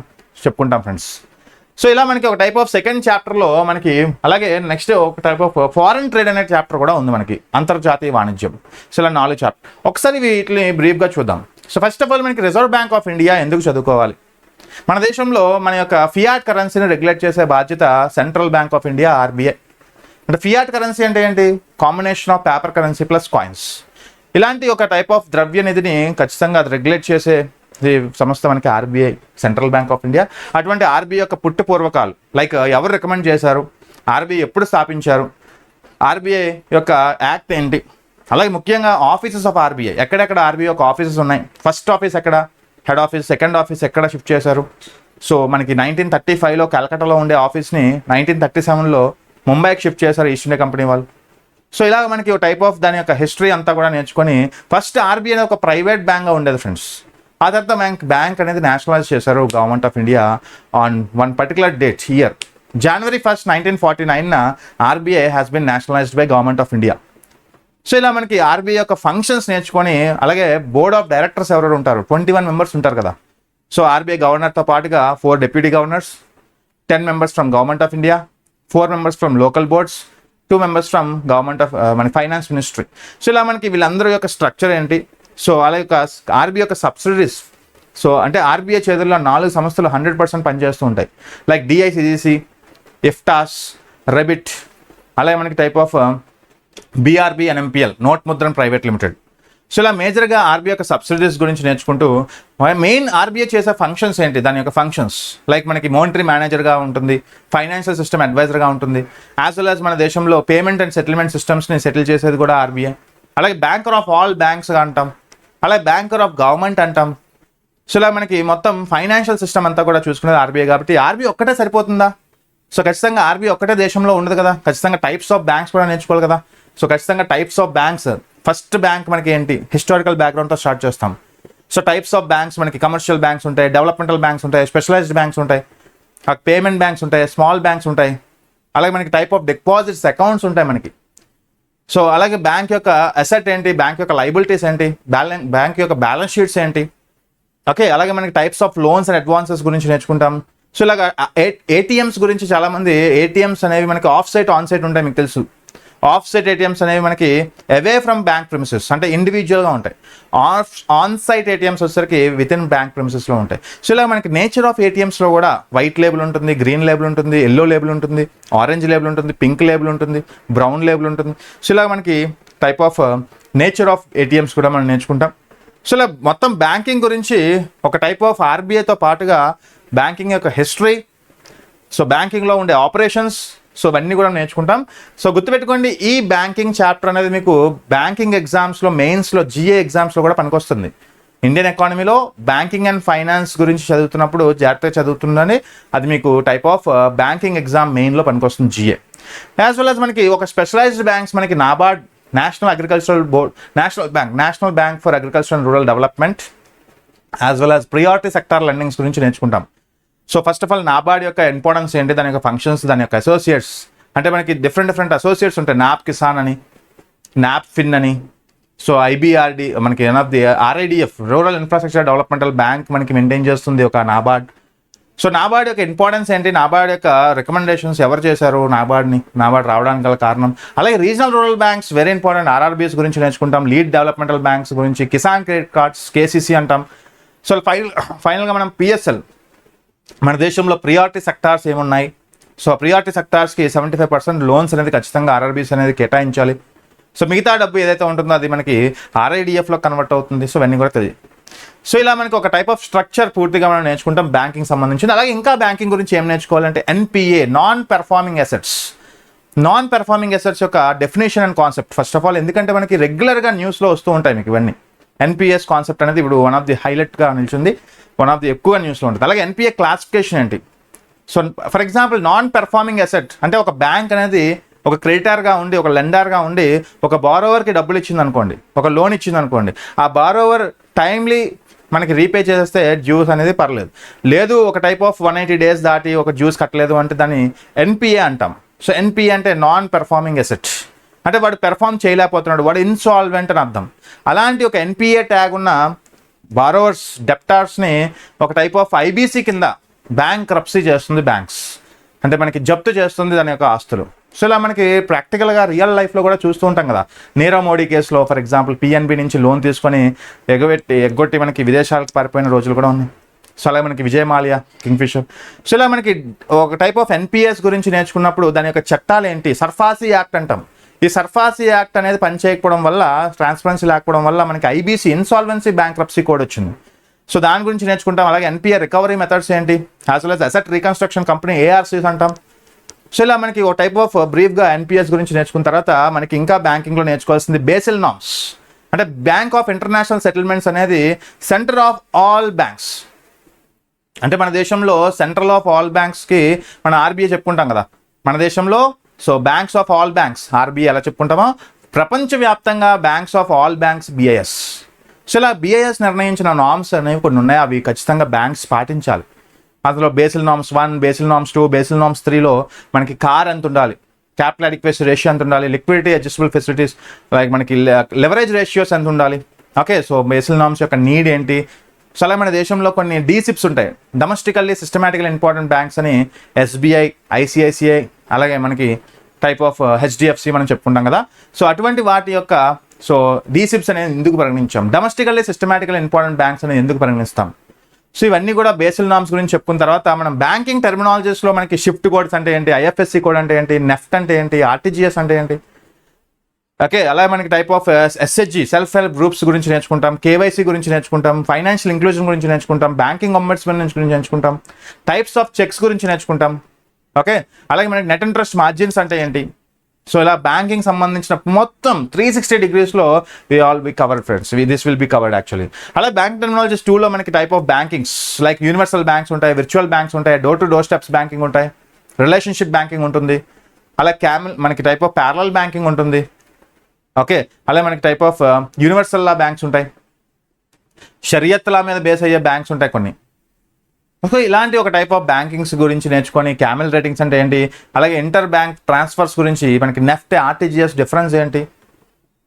చెప్పుకుంటాం ఫ్రెండ్స్. సో ఇలా మనకి ఒక టైప్ ఆఫ్ సెకండ్ చాప్టర్లో మనకి, అలాగే నెక్స్ట్ ఒక టైప్ ఆఫ్ ఫారెన్ ట్రేడ్ అనే చాప్టర్ కూడా ఉంది మనకి, అంతర్జాతీయ వాణిజ్యం. సో ఇలా 4 చాప్టర్. ఒకసారి వీటిని బ్రీఫ్గా చూద్దాం. సో ఫస్ట్ ఆఫ్ ఆల్ మనకి రిజర్వ్ బ్యాంక్ ఆఫ్ ఇండియా ఎందుకు చదువుకోవాలి. మన దేశంలో మన యొక్క ఫియాట్ కరెన్సీని రెగ్యులేట్ చేసే బాధ్యత central bank of India, RBI. అంటే ఫియాట్ కరెన్సీ అంటే ఏంటి? Combination of paper currency plus coins. ఇలాంటి ఒక టైప్ ఆఫ్ ద్రవ్య నిధిని ఖచ్చితంగా అది రెగ్యులేట్ చేసే సంస్థ మనకి RBI, central bank of India. అటువంటి ఆర్బీఐ యొక్క పుట్టుపూర్వకాలు లైక్ ఎవరు రికమెండ్ చేశారు, ఆర్బీఐ ఎప్పుడు స్థాపించారు, ఆర్బీఐ యొక్క యాక్ట్ ఏంటి, అలాగే ముఖ్యంగా ఆఫీసెస్ ఆఫ్ ఆర్బీఐ, ఎక్కడెక్కడ ఆర్బీఐ యొక్క ఆఫీసెస్ ఉన్నాయి, ఫస్ట్ ఆఫీస్ ఎక్కడ, హెడ్ ఆఫీస్, సెకండ్ ఆఫీస్ ఎక్కడ షిఫ్ట్ చేశారు. సో మనకి 1935లో కలకట్టాలో ఉండే ఆఫీస్ని 1937లో ముంబైకి షిఫ్ట్ చేశారు ఈస్ట్ ఇండియా కంపెనీ వాళ్ళు. సో ఇలా మనకి ఒక టైప్ ఆఫ్ దాని యొక్క హిస్టరీ అంతా కూడా నేర్చుకొని ఫస్ట్ ఆర్బీఐ అనేది ఒక ప్రైవేట్ బ్యాంక్గా ఉండేది ఫ్రెండ్స్. ఆ తర్వాత బ్యాంక్ అనేది నేషనలైజ్ చేశారు government of India on one particular date year January 1st, 1949 RBI has been nationalised by government of India. So ఇలా మనకి ఆర్బీఐ యొక్క ఫంక్షన్స్ నేర్చుకొని, అలాగే బోర్డ్ ఆఫ్ డైరెక్టర్స్ ఎవరు ఉంటారు, 21 మెంబర్స్ ఉంటారు కదా. సో ఆర్బీఐ గవర్నర్తో పాటుగా 4 deputy governors, 10 members from government of India, 4 members from local boards, 2 members from government of మన ఫైనాన్స్ మినిస్ట్రీ. సో ఇలా మనకి వీళ్ళందరూ యొక్క స్ట్రక్చర్ ఏంటి, సో అలాగే ఆర్బీఐ యొక్క సబ్సిడరీస్. సో అంటే ఆర్బీఐ చేతుల్లో 4 సంస్థలు 100% పనిచేస్తూ ఉంటాయి, లైక్ డిఐసిజిసి, ఇఫ్టాస్, రెబిట్, అలాగే మనకి type of BRB and MPL, note Mudran private limited. So ఇలా మేజర్గా ఆర్బీఐ యొక్క సబ్సిడరీస్ గురించి నేర్చుకుంటూ మెయిన్ ఆర్బీఐ చేసే ఫంక్షన్స్ ఏంటి, దాని యొక్క ఫంక్షన్స్ లైక్ మనకి మోనిటరీ మేనేజర్గా ఉంటుంది, ఫైనాన్షియల్ సిస్టమ్ అడ్వైజర్గా ఉంటుంది, యాజ్ వెల్ యాజ్ మన దేశంలో పేమెంట్ అండ్ సెటిల్మెంట్ సిస్టమ్స్ని సెటిల్ చేసేది కూడా ఆర్బీఐ. అలాగే బ్యాంకర్ ఆఫ్ ఆల్ బ్యాంక్స్గా అంటాం, అలాగే బ్యాంకర్ ఆఫ్ గవర్నమెంట్ అంటాం. సో ఇలా మనకి మొత్తం ఫైనాన్షియల్ సిస్టమ్ అంతా కూడా చూసుకునేది ఆర్బీఐ. కాబట్టి ఆర్బీఐ ఒక్కటే సరిపోతుందా? సో ఖచ్చితంగా ఆర్బీఐ ఒక్కటే దేశంలో ఉండదు కదా, ఖచ్చితంగా టైప్స్ ఆఫ్ బ్యాంక్స్ కూడా నేర్చుకోవాలి కదా. సో ఖచ్చితంగా types of banks, first bank మనకి ఏంటి, హిస్టారికల్ బ్యాక్గ్రౌండ్తో స్టార్ట్ చేస్తాం. సో టైప్స్ ఆఫ్ బ్యాంక్స్ మనకి కమర్షియల్ బ్యాంక్స్ ఉంటాయి, డెవలప్మెంటల్ బ్యాంక్స్ ఉంటాయి, స్పెషలైజ్డ్ బ్యాంక్స్ ఉంటాయి, పేమెంట్ బ్యాంక్స్ ఉంటాయి, స్మాల్ బ్యాంక్స్ ఉంటాయి, అలాగే మనకి టైప్ ఆఫ్ డిపాజిట్స్ అకౌంట్స్ ఉంటాయి మనకి. సో అలాగే బ్యాంక్ యొక్క అసెట్ ఏంటి, బ్యాంక్ యొక్క లైబిలిటీస్ ఏంటి, బ్యాంక్ యొక్క బ్యాలెన్స్ షీట్స్ ఏంటి, ఓకే. అలాగే మనకి types of loans and advances గురించి నేర్చుకుంటాం. సో ఇలాగ ఏటీఎంస్ గురించి చాలామంది, ఏటీఎంస్ అనేవి మనకి ఆఫ్ సైట్ ఆన్ సైట్ ఉంటాయి, మీకు తెలుసు. ఆఫ్ సైట్ ఏటీఎంస్ అనేవి మనకి అవే ఫ్రమ్ బ్యాంక్ ప్రిమిసెస్, అంటే ఇండివిజువల్గా ఉంటాయి. ఆన్ సైట్ ఏటీఎంస్ వచ్చేసరికి విత్ ఇన్ బ్యాంక్ ప్రిమిసెస్లో ఉంటాయి. సో ఇలా మనకి నేచర్ ఆఫ్ ఏటీఎంస్లో కూడా వైట్ లేబుల్ ఉంటుంది, గ్రీన్ లేబుల్ ఉంటుంది, ఎల్లో లేబుల్ ఉంటుంది, ఆరెంజ్ లేబుల్ ఉంటుంది, పింక్ లేబుల్ ఉంటుంది, బ్రౌన్ లేబుల్ ఉంటుంది. సో ఇలా మనకి type of nature of ATMs కూడా మనం నేర్చుకుంటాం. సో ఇలా మొత్తం బ్యాంకింగ్ గురించి ఒక టైప్ ఆఫ్ ఆర్బీఐతో పాటుగా బ్యాంకింగ్ యొక్క హిస్టరీ, సో బ్యాంకింగ్లో ఉండే ఆపరేషన్స్, సో ఇవన్నీ కూడా నేర్చుకుంటాం. సో గుర్తుపెట్టుకోండి, ఈ బ్యాంకింగ్ చాప్టర్ అనేది మీకు బ్యాంకింగ్ ఎగ్జామ్స్లో, మెయిన్స్లో, జిఏ ఎగ్జామ్స్లో కూడా పనికొస్తుంది. ఇండియన్ ఎకానమీలో బ్యాంకింగ్ అండ్ ఫైనాన్స్ గురించి చదువుతున్నప్పుడు జాగ్రత్తగా చదువుతుందని, అది మీకు టైప్ ఆఫ్ బ్యాంకింగ్ ఎగ్జామ్ మెయిన్లో పనికొస్తుంది జిఏ. యాజ్ వెల్ యాజ్ మనకి ఒక స్పెషలైజ్డ్ బ్యాంక్స్, మనకి NABARD, national agricultural board, national bank for agriculture and rural development, as well as priority sector lendings గురించి నేర్చుకుంటాం. So first of all NABARD యొక్క ఇంపార్టెన్స్ ఏంటి, దాని యొక్క ఫంక్షన్స్, దాని యొక్క అసోసియేట్స్, అంటే మనకి డిఫరెంట్ అసోసియేట్స్ ఉంటాయి. నాప్ కిసాన్ అని, నాప్ ఫిన్ అని, సో ఐబీఆర్డి మనకి RIDF, rural infrastructure developmental bank మనకి మెయింటైన్ చేస్తుంది ఒక నాబార్డ్. సో నాబార్డ్ యొక్క ఇంపార్టెన్స్ ఏంటి, నాబార్డ్ యొక్క రికమెండేషన్స్ ఎవరు చేశారు, నాబార్డ్ రావడానికి గల కారణం. అలాగే regional rural banks very important, RRBs గురించి నేర్చుకుంటాం, లీడ్ డెవలప్మెంటల్ బ్యాంక్స్ గురించి, కిసాన్ క్రెడిట్ కార్డ్స్, కేసీసీ అంటాం. సో ఫైనల్గా మనం పిఎస్ఎల్, మన దేశంలో ప్రియారిటీ సెక్టార్స్ ఏమున్నాయి, సో ప్రియారిటీ సెక్టార్స్కి 75% లోన్స్ అనేది ఖచ్చితంగా ఆర్ఆర్బీఎస్ అనేది కేటాయించాలి. సో మిగతా డబ్బు ఏదైతే ఉంటుందో అది మనకి ఆర్ఐడిఎఫ్లో కన్వర్ట్ అవుతుంది. సో ఇవన్నీ కూడా తెలియదు. సో ఇలా మనకి ఒక టైప్ ఆఫ్ స్ట్రక్చర్ పూర్తిగా మనం నేర్చుకుంటాం బ్యాంకింగ్ సంబంధించింది. అలాగే ఇంకా బ్యాంకింగ్ గురించి ఏం నేర్చుకోవాలంటే NPA, non performing assets. Non performing assets యొక్క definition and concept first of all, ఎందుకంటే మనకి రెగ్యులర్గా న్యూస్లో వస్తూ ఉంటాయి మీకు ఇవన్నీ. ఎన్పిఎస్ కాన్సెప్ట్ అనేది ఇప్పుడు వన్ ఆఫ్ ది హైలైట్గా నిలిచింది, వన్ ఆఫ్ ది ఎక్కువ న్యూస్లో ఉంటుంది. అలాగే ఎన్పిఏ క్లాసిఫికేషన్ ఏంటి. So for example non performing asset అంటే ఒక బ్యాంక్ అనేది ఒక క్రెడిటర్గా ఉండి, ఒక లెండర్గా ఉండి, ఒక బారోవర్కి డబ్బులు ఇచ్చింది అనుకోండి, ఒక లోన్ ఇచ్చింది అనుకోండి, ఆ బారోవర్ టైమ్లీ మనకి రీపే చేస్తే డ్యూస్ అనేది పర్లేదు. లేదు ఒక టైప్ ఆఫ్ 180 days దాటి ఒక డ్యూస్ కట్టలేదు అంటే దాన్ని ఎన్పిఏ అంటాం. సో ఎన్పిఏ అంటే నాన్ పెర్ఫార్మింగ్ అసెట్, అంటే వాడు పెర్ఫార్మ్ చేయలేకపోతున్నాడు, వాడు ఇన్సాల్వెంట్ అని అర్థం. అలాంటి ఒక ఎన్పిఏ ట్యాగ్ ఉన్న బారోవర్స్, డెప్టార్స్ని ఒక టైప్ ఆఫ్ ఐబీసీ కింద బ్యాంక్రప్సీ చేస్తుంది బ్యాంక్స్, అంటే మనకి జప్తు చేస్తుంది దాని యొక్క ఆస్తులు. సో ఇలా మనకి ప్రాక్టికల్గా రియల్ లైఫ్లో కూడా చూస్తూ ఉంటాం కదా. నీరవ్ మోడీ కేసులో ఫర్ ఎగ్జాంపుల్ పిఎన్బి నుంచి లోన్ తీసుకొని ఎగ్గొట్టి మనకి విదేశాలకు పారిపోయిన రోజులు కూడా ఉన్నాయి. సో అలా మనకి విజయమాల్యా, కింగ్ఫిషర్. సో ఇలా మనకి ఒక టైప్ ఆఫ్ ఎన్పిఎస్ గురించి నేర్చుకున్నప్పుడు దాని యొక్క చట్టాలు ఏంటి, సర్ఫాసీ యాక్ట్ అంటాం. ఈ సర్ఫాసీ యాక్ట్ అనేది పనిచేయకపోవడం వల్ల, ట్రాన్స్పరెన్సీ లేకపోవడం వల్ల మనకి ఐబీసీ ఇన్సాల్వెన్సీ బ్యాంక్రప్సీ కోడ్ వచ్చింది. సో దాని గురించి నేర్చుకుంటాం. అలాగే ఎన్పిఆర్ రికవరీ మెథడ్స్ ఏంటి, as well as asset reconstruction company ARCs అంటాం. సో ఇలా మనకి ఒక టైప్ ఆఫ్ బ్రీఫ్గా ఎన్పిఎస్ గురించి నేర్చుకున్న తర్వాత మనకి ఇంకా బ్యాంకింగ్లో నేర్చుకోవాల్సింది బేసిల్ నార్మ్స్. అంటే బ్యాంక్ ఆఫ్ ఇంటర్నేషనల్ సెటిల్మెంట్స్ అనేది సెంటర్ ఆఫ్ ఆల్ బ్యాంక్స్. అంటే మన దేశంలో సెంట్రల్ ఆఫ్ ఆల్ బ్యాంక్స్కి మన ఆర్బీఐ చెప్పుకుంటాం కదా మన దేశంలో. So banks of all banks RBI ఎలా చెప్పుకుంటామో, ప్రపంచవ్యాప్తంగా banks of all banks BIS. So ఇలా బిఐఎస్ నిర్ణయించిన నామ్స్ అనేవి కొన్ని ఉన్నాయి, అవి ఖచ్చితంగా బ్యాంక్స్ పాటించాలి. అందులో Basel norms 1, Basel norms 2, Basel norms 3లో మనకి కార్ ఎంత ఉండాలి, క్యాపిటల్ అడిక్వసీ రేషియో ఎంత ఉండాలి, లిక్విడిటీ అడ్జస్టబుల్ ఫెసిలిటీస్ లైక్ మనకి లెవరేజ్ రేషియోస్ ఎంత ఉండాలి. ఓకే, సో బేసిల్ నామ్స్ యొక్క నీడ్ ఏంటి. సో అలా మన దేశంలో కొన్ని డీసిప్స్ ఉంటాయి, డొమెస్టికల్లీ సిస్టమేటికల్ ఇంపార్టెంట్ బ్యాంక్స్ అని ఎస్బీఐ, ఐసిఐసిఐ, అలాగే మనకి టైప్ ఆఫ్ హెచ్డిఎఫ్సి మనం చెప్పుకుంటాం కదా. సో అటువంటి వాటి యొక్క సో డీసిప్స్ అనేది ఎందుకు పరిగణించాం, డొమెస్టికల్లీ సిస్టమేటికల్ ఇంపార్టెంట్ బ్యాంక్స్ అనేది ఎందుకు పరిగణిస్తాం. సో ఇవన్నీ కూడా బేసిల్ నామ్స్ గురించి చెప్పుకున్న తర్వాత మనం బ్యాంకింగ్ టెర్మినాలజీస్లో మనకి షిఫ్ట్ కోడ్స్ అంటే ఏంటి, ఐఎఫ్ఎస్సి కోడ్ అంటే ఏంటి, నెఫ్ట్ అంటే ఏంటి, ఆర్టీజీఎస్ అంటే ఏంటి. ఓకే, అలాగే మనకి type of SHG self help groups గురించి నేర్చుకుంటాం, కేవైసీ గురించి నేర్చుకుంటాం, ఫైనాన్షియల్ ఇంక్లూజన్ గురించి నేర్చుకుంటాం, బ్యాంకింగ్ అంబడ్స్మెన్ గురించి నేర్చుకుంటాం, టైప్స్ ఆఫ్ చెక్స్ గురించి నేర్చుకుంటాం. ఓకే, అలాగే మనకి నెట్ ఇంట్రెస్ట్ మార్జిన్స్ అంటే ఏంటి. సో ఇలా బ్యాంకింగ్ సంబంధించిన మొత్తం 360 degreesలో all be covered friends, this will be covered actually. అలాగే బ్యాంక్ టెర్మినాలజీస్ 2లో మనకి type of bankings like universal banks ఉంటాయి, విర్చువల్ బ్యాంక్స్ ఉంటాయి, door to door steps banking ఉంటాయి, రిలేషన్షిప్ బ్యాంకింగ్ ఉంటుంది, అలాగే మనకి టైప్ ఆఫ్ ప్యారలల్ బ్యాంకింగ్ ఉంటుంది. ఓకే, అలాగే మనకి type of universal law banks ఉంటాయి, షరియత్ లా మీద బేస్ అయ్యే బ్యాంక్స్ ఉంటాయి కొన్ని. సో ఇలాంటి ఒక టైప్ ఆఫ్ బ్యాంకింగ్స్ గురించి నేర్చుకొని క్యామెల్ రేటింగ్స్ అంటే ఏంటి, అలాగే ఇంటర్ బ్యాంక్ ట్రాన్స్ఫర్స్ గురించి మనకి నెఫ్ట్, ఆర్టీజీఎస్ డిఫరెన్స్ ఏంటి,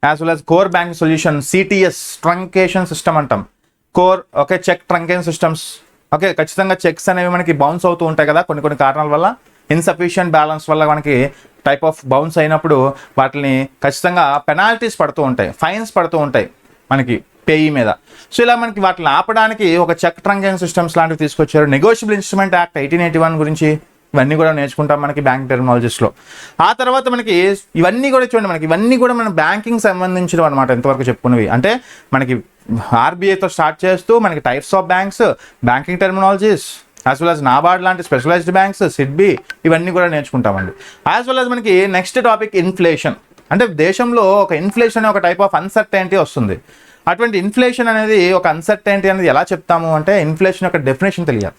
as well as core banking solution, CTS truncation system అంటాం, core. Okay, cheque truncation systems. Okay, ఖచ్చితంగా చెక్స్ అనేవి మనకి బౌన్స్ అవుతూ ఉంటాయి కదా కొన్ని కారణాల వల్ల, ఇన్సఫిషియంట్ బ్యాలెన్స్ వల్ల మనకి టైప్ ఆఫ్ బౌన్స్ అయినప్పుడు వాటిని ఖచ్చితంగా పెనాల్టీస్ పడుతూ ఉంటాయి, ఫైన్స్ పడుతూ ఉంటాయి మనకి పేయీ మీద. సో ఇలా మనకి వాటిని ఆపడానికి ఒక చెక్ ట్రంకేషన్ సిస్టమ్స్ లాంటివి తీసుకొచ్చారు. నెగోషియబుల్ ఇన్స్ట్రుమెంట్ యాక్ట్ 1881 గురించి ఇవన్నీ కూడా నేర్చుకుంటాం మనకి బ్యాంక్ టెర్మినాలజీస్లో. ఆ తర్వాత మనకి ఇవన్నీ కూడా చూడండి, మనకి ఇవన్నీ కూడా మన బ్యాంకింగ్ సంబంధించినవి అనమాట. ఎంతవరకు చెప్పుకున్నవి అంటే మనకి ఆర్బీఐతో స్టార్ట్ చేస్తూ మనకి types of banks, banking terminologies, as well as NABARD లాంటి స్పెషలైజ్డ్ బ్యాంక్స్, సిడ్బీ, ఇవన్నీ కూడా నేర్చుకుంటామండి. యాజ్ వెల్ యాజ్ మనకి నెక్స్ట్ టాపిక్ ఇన్ఫ్లేషన్. అంటే దేశంలో ఒక ఇన్ఫ్లేషన్ ఒక టైప్ ఆఫ్ అన్సర్టైనిటీ వస్తుంది. అటువంటి ఇన్ఫ్లేషన్ అనేది ఒక అన్సర్టైనిటీ అనేది ఎలా చెప్తాము అంటే ఇన్ఫ్లేషన్ యొక్క డెఫినేషన్ తెలియాలి.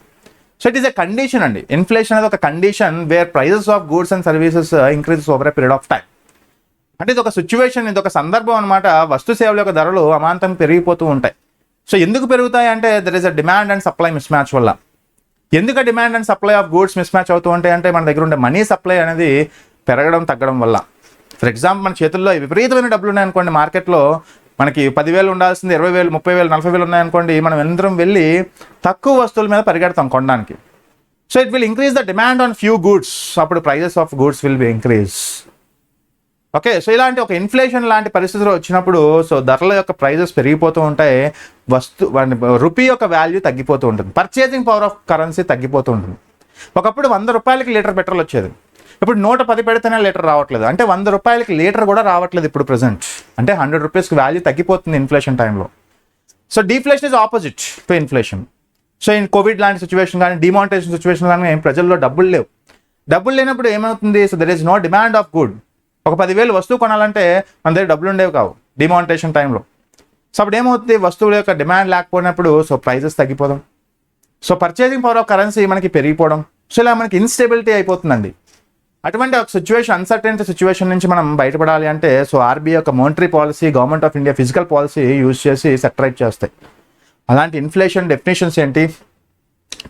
So it is a condition అండి. ఇన్ఫ్లేషన్ అనేది ఒక condition where prices of goods and services increases over a period of time. అంటే ఇది ఒక సిచ్యువేషన్, ఇది ఒక సందర్భం అనమాట. వస్తు సేవల యొక్క ధరలు అమాంతం పెరిగిపోతూ ఉంటాయి. సో ఎందుకు పెరుగుతాయి అంటే there is a demand and supply mismatch వల్ల. ఎందుకు demand and supply of goods mismatch అవుతూ ఉంటాయి అంటే మన దగ్గర ఉండే మనీ సప్లై అనేది పెరగడం తగ్గడం వల్ల. ఫర్ ఎగ్జాంపుల్ మన చేతుల్లో విపరీతమైన డబ్బులు ఉన్నాయనుకోండి, మార్కెట్లో మనకి 10,000 ఉండాల్సింది 20,000, 30,000, 40,000 ఉన్నాయనుకోండి, మనం అందరం వెళ్ళి తక్కువ వస్తువుల మీద పరిగెడతాం కొనడానికి. So it will increase the demand on few goods, అప్పుడు prices of goods will be increase. Okay, so ఇలాంటి ఒక ఇన్ఫ్లేషన్ లాంటి పరిస్థితులు వచ్చినప్పుడు సో ధరల యొక్క ప్రైజెస్ పెరిగిపోతూ ఉంటాయి, రూపీ యొక్క వాల్యూ తగ్గిపోతూ ఉంటుంది, పర్చేసింగ్ పవర్ ఆఫ్ కరెన్సీ తగ్గిపోతూ ఉంటుంది. ఒకప్పుడు 100 రూపాయలకి లీటర్ పెట్రోల్ వచ్చేది, ఇప్పుడు 110 పెడితేనే లీటర్ రావట్లేదు, అంటే 100 రూపాయలకి లీటర్ కూడా రావట్లేదు ఇప్పుడు ప్రజెంట్. అంటే 100 రూపీస్కి వాల్యూ తగ్గిపోతుంది ఇన్ఫ్లేషన్ టైంలో. So deflation is opposite to inflation. So in covid లాంటి సిచ్యువేషన్ కానీ, డిమానిటైజేషన్ సిచ్యువేషన్ కానీ ప్రజల్లో డబ్బులు లేవు. డబ్బులు లేనప్పుడు ఏమవుతుంది, so there is no demand of good. ఒక 10,000 వస్తువు కొనాలంటే మన దగ్గర డబ్బులు ఉండేవి కావు డిమానిటైజేషన్ టైంలో. సో అప్పుడు ఏమవుతుంది, వస్తువుల యొక్క డిమాండ్ లేకపోయినప్పుడు సో ప్రైజెస్ తగ్గిపోవడం, so purchasing power of currency మనకి పెరిగిపోవడం. సో ఇలా మనకి ఇన్స్టెబిలిటీ అయిపోతుందండి. అటువంటి ఒక సిచ్యువేషన్, అన్సర్టెనిటీ సిచ్యువేషన్ నుంచి మనం బయటపడాలి అంటే సో ఆర్బీఐ యొక్క monetary policy, government of India physical policy use చేసి సెటరైట్ చేస్తాయి. అలాంటి ఇన్ఫ్లేషన్ డెఫినేషన్స్ ఏంటి,